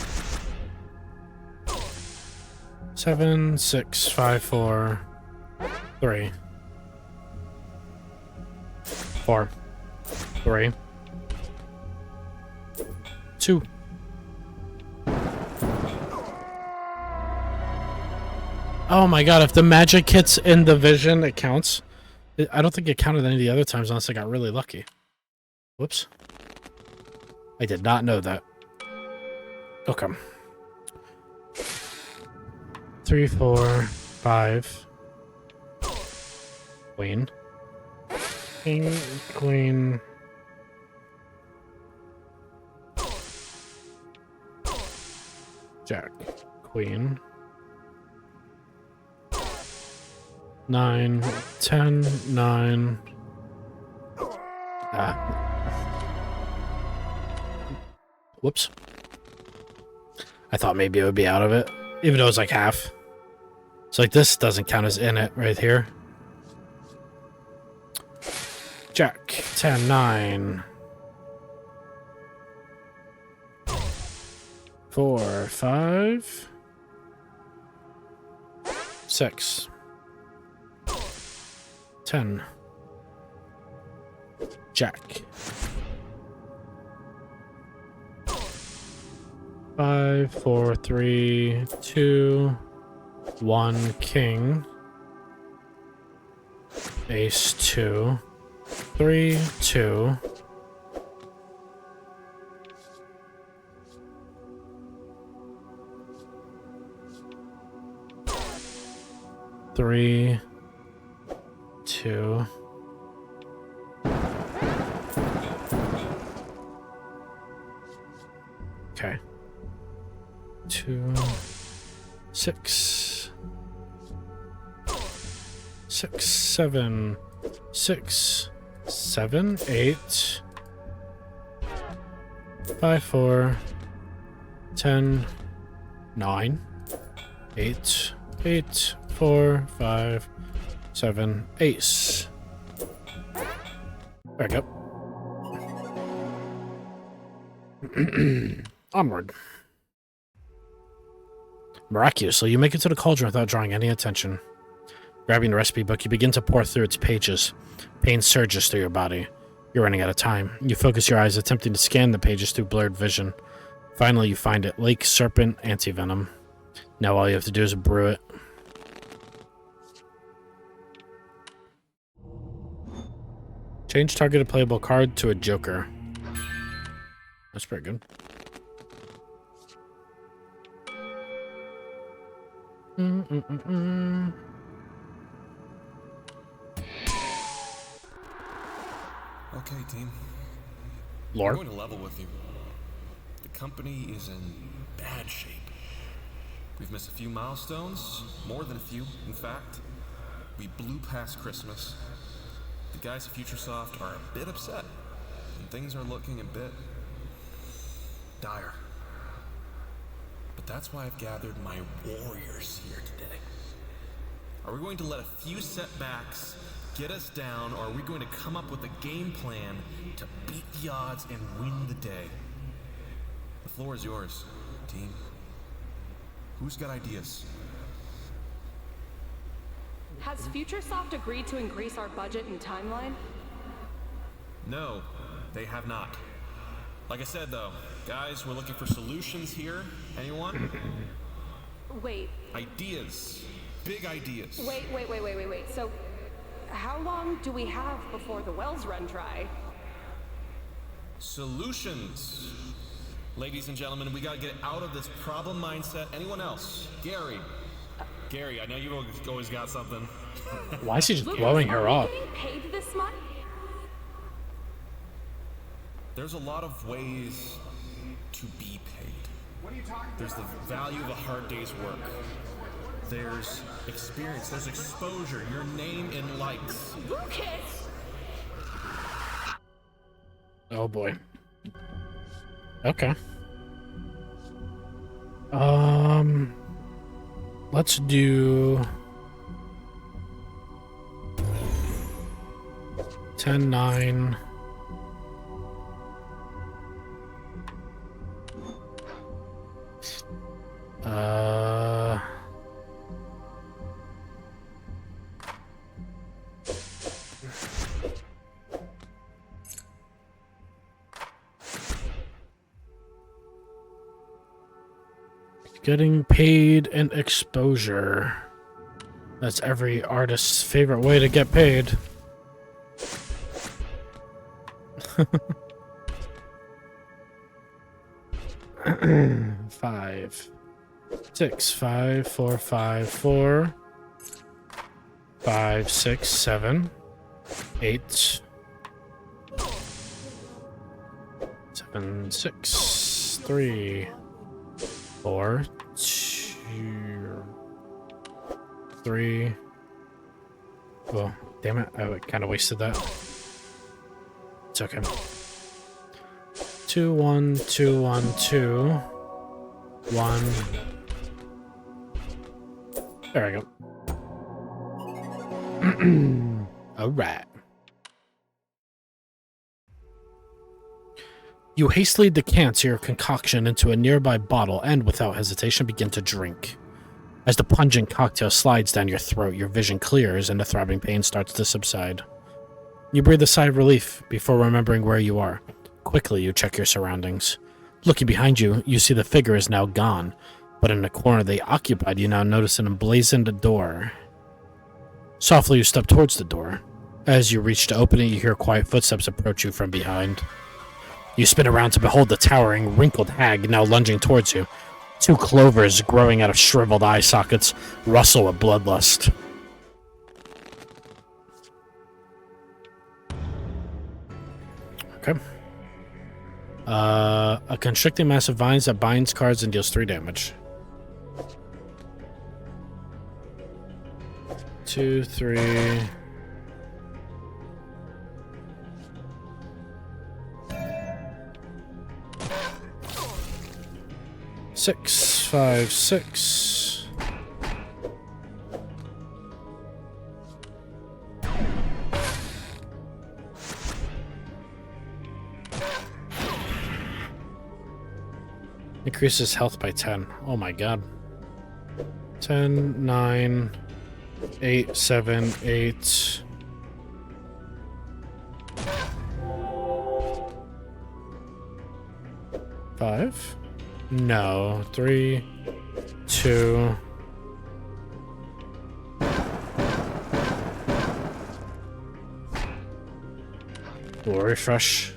7, 6, 5, 4, 3, 4, 3, 2. Oh my god, if the magic hits in the vision, it counts. I don't think it counted any of the other times unless I got really lucky. Whoops. I did not know that. Okay. 3, 4, 5. Queen. King, Queen. Jack. Queen. 9, 10, 9. Whoops. I thought maybe it would be out of it, even though it's like half. So like this doesn't count as in it right here. Jack, 10, 9. 4, 5. 6. 10. Jack. 5, 4, 3, 2, 1, King. Ace, 2. 3, 2. 3, 2. Okay. 2, 6, 6, 7, 6, 7, 8, 5, 4, 10, 9, 8, 8, 4, 5, 7, ace. There we go. Onward. Miraculously, you make it to the cauldron without drawing any attention. Grabbing the recipe book, you begin to pour through its pages. Pain surges through your body. You're running out of time. You focus your eyes, attempting to scan the pages through blurred vision. Finally, you find it. Lake Serpent Antivenom. Now all you have to do is brew it. Change targeted playable card to a joker. That's pretty good. Okay, team. Lore. I'm going to level with you. The company is in bad shape. We've missed a few milestones, more than a few, in fact. We blew past Christmas. The guys at Futuresoft are a bit upset, and things are looking a bit dire. But that's why I've gathered my warriors here today. Are we going to let a few setbacks get us down, or are we going to come up with a game plan to beat the odds and win the day? The floor is yours, team. Who's got ideas? Has Futuresoft agreed to increase our budget and timeline? No, they have not. Like I said, though, guys, we're looking for solutions here. Anyone? Wait. Ideas. Big ideas. Wait. So, how long do we have before the wells run dry? Solutions. Ladies and gentlemen, we gotta get out of this problem mindset. Anyone else? Gary. Gary, I know you always got something. Why is he just blowing her off? Getting paid this month? There's a lot of ways to be paid. There's the value of a hard day's work. There's experience, there's exposure, your name in likes. Lucas! Oh boy. Okay. Let's do 10, 9. Getting paid and exposure. That's every artist's favorite way to get paid. Five, 6, 5, 4, 5, 4, 5, 6, 7, 8, 7, 6, 3, 4, 2, 3. Well, damn it, I kind of wasted that. It's okay. 2, 1, 2, 1, 2, 1. There we go. All right. You hastily decant your concoction into a nearby bottle and, without hesitation, begin to drink. As the pungent cocktail slides down your throat, your vision clears and the throbbing pain starts to subside. You breathe a sigh of relief before remembering where you are. Quickly, you check your surroundings. Looking behind you, you see the figure is now gone, but in the corner they occupied, you now notice an emblazoned door. Softly, you step towards the door. As you reach to open it, you hear quiet footsteps approach you from behind. You spin around to behold the towering, wrinkled hag now lunging towards you. 2 clovers growing out of shriveled eye sockets rustle with bloodlust. Okay. A constricting mass of vines that binds cards and deals 3 damage. 2, 3. Six, 5, 6. Increases health by 10. Oh my god. 10, 9, 8, 7, 8. Five? No. 3, 2. We'll refresh.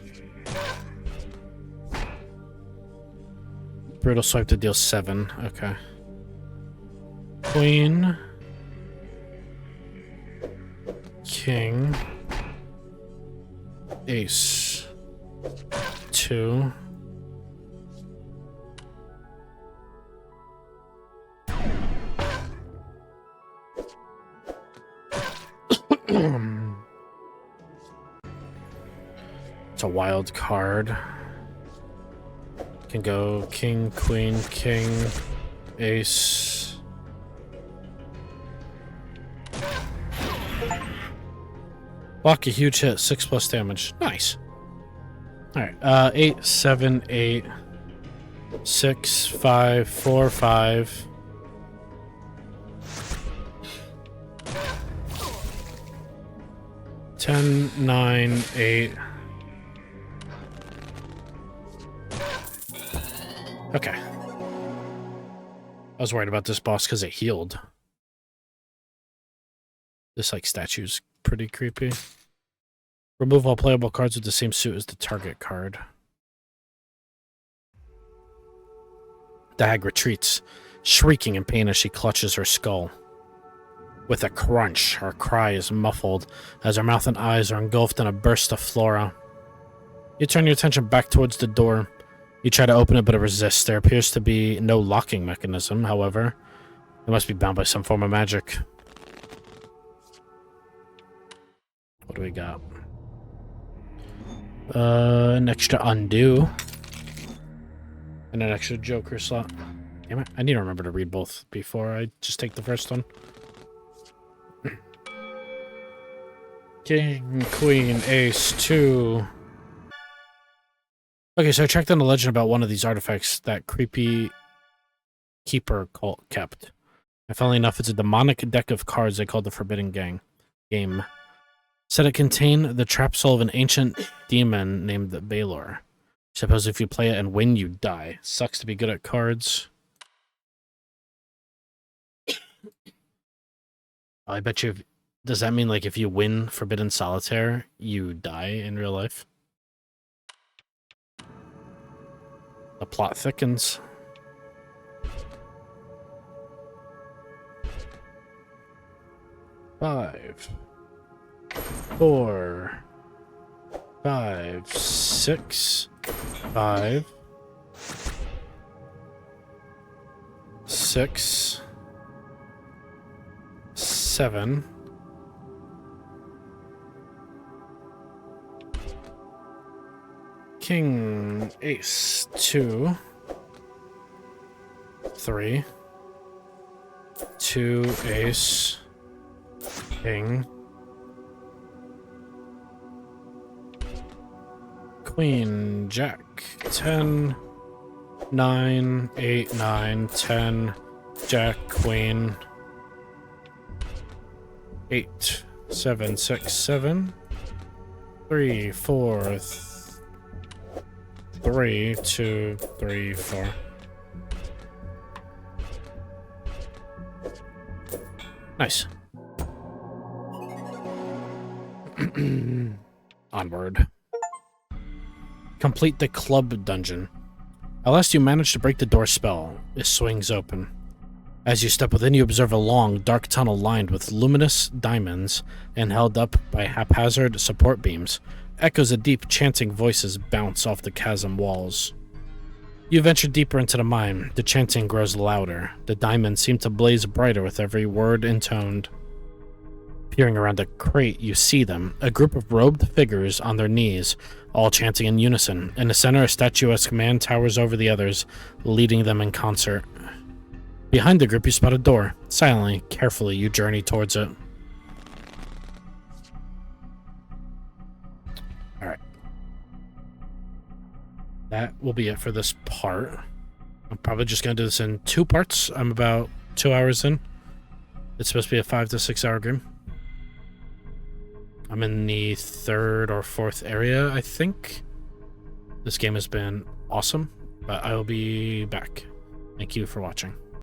Brutal swipe to deal 7. Okay. Queen. King. Ace. 2. It's a wild card. Can go king, queen, king, ace. Block a huge hit, 6+ damage. Nice. Alright, 8, 7, 8, 6, 5, 4, 5. Ten, 9, 8. Okay. I was worried about this boss because it healed. This, like, statue's pretty creepy. Remove all playable cards with the same suit as the target card. Dag retreats, shrieking in pain as she clutches her skull. With a crunch, her cry is muffled as her mouth and eyes are engulfed in a burst of flora. You turn your attention back towards the door. You try to open it, but it resists. There appears to be no locking mechanism, however. It must be bound by some form of magic. What do we got? An extra undo. And an extra joker slot. Damn it, I need to remember to read both before I just take the first one. King, queen, ace, 2. Okay, so I tracked down a legend about one of these artifacts that creepy keeper cult kept. And funnily enough, it's a demonic deck of cards they called the Forbidden Game. Said it contained the trap soul of an ancient demon named Baylor. Suppose if you play it and win, you die. Sucks to be good at cards. I bet you... Does that mean, like, if you win Forbidden Solitaire, you die in real life? The plot thickens. Five, 4, 5, 6, 5, 6, 7, king, ace, 2, 3, 2, ace, king, queen, jack, 10, 9, 8, 9, 10, jack, queen, 8, 7, 6, 7, 3, 4, 3, 2, 3, 4. Nice. Onward. Complete the club dungeon. At last you manage to break the door spell. It swings open. As you step within, you observe a long, dark tunnel lined with luminous diamonds and held up by haphazard support beams. Echoes of deep, chanting voices bounce off the chasm walls. You venture deeper into the mine. The chanting grows louder. The diamonds seem to blaze brighter with every word intoned. Peering around a crate, you see them, a group of robed figures on their knees, all chanting in unison. In the center, a statuesque man towers over the others, leading them in concert. Behind the group, you spot a door. Silently, carefully, you journey towards it. Alright. That will be it for this part. I'm probably just going to do this in 2 parts. I'm about 2 hours in. It's supposed to be a 5 to 6 hour game. I'm in the 3rd or 4th area, I think. This game has been awesome, but I will be back. Thank you for watching.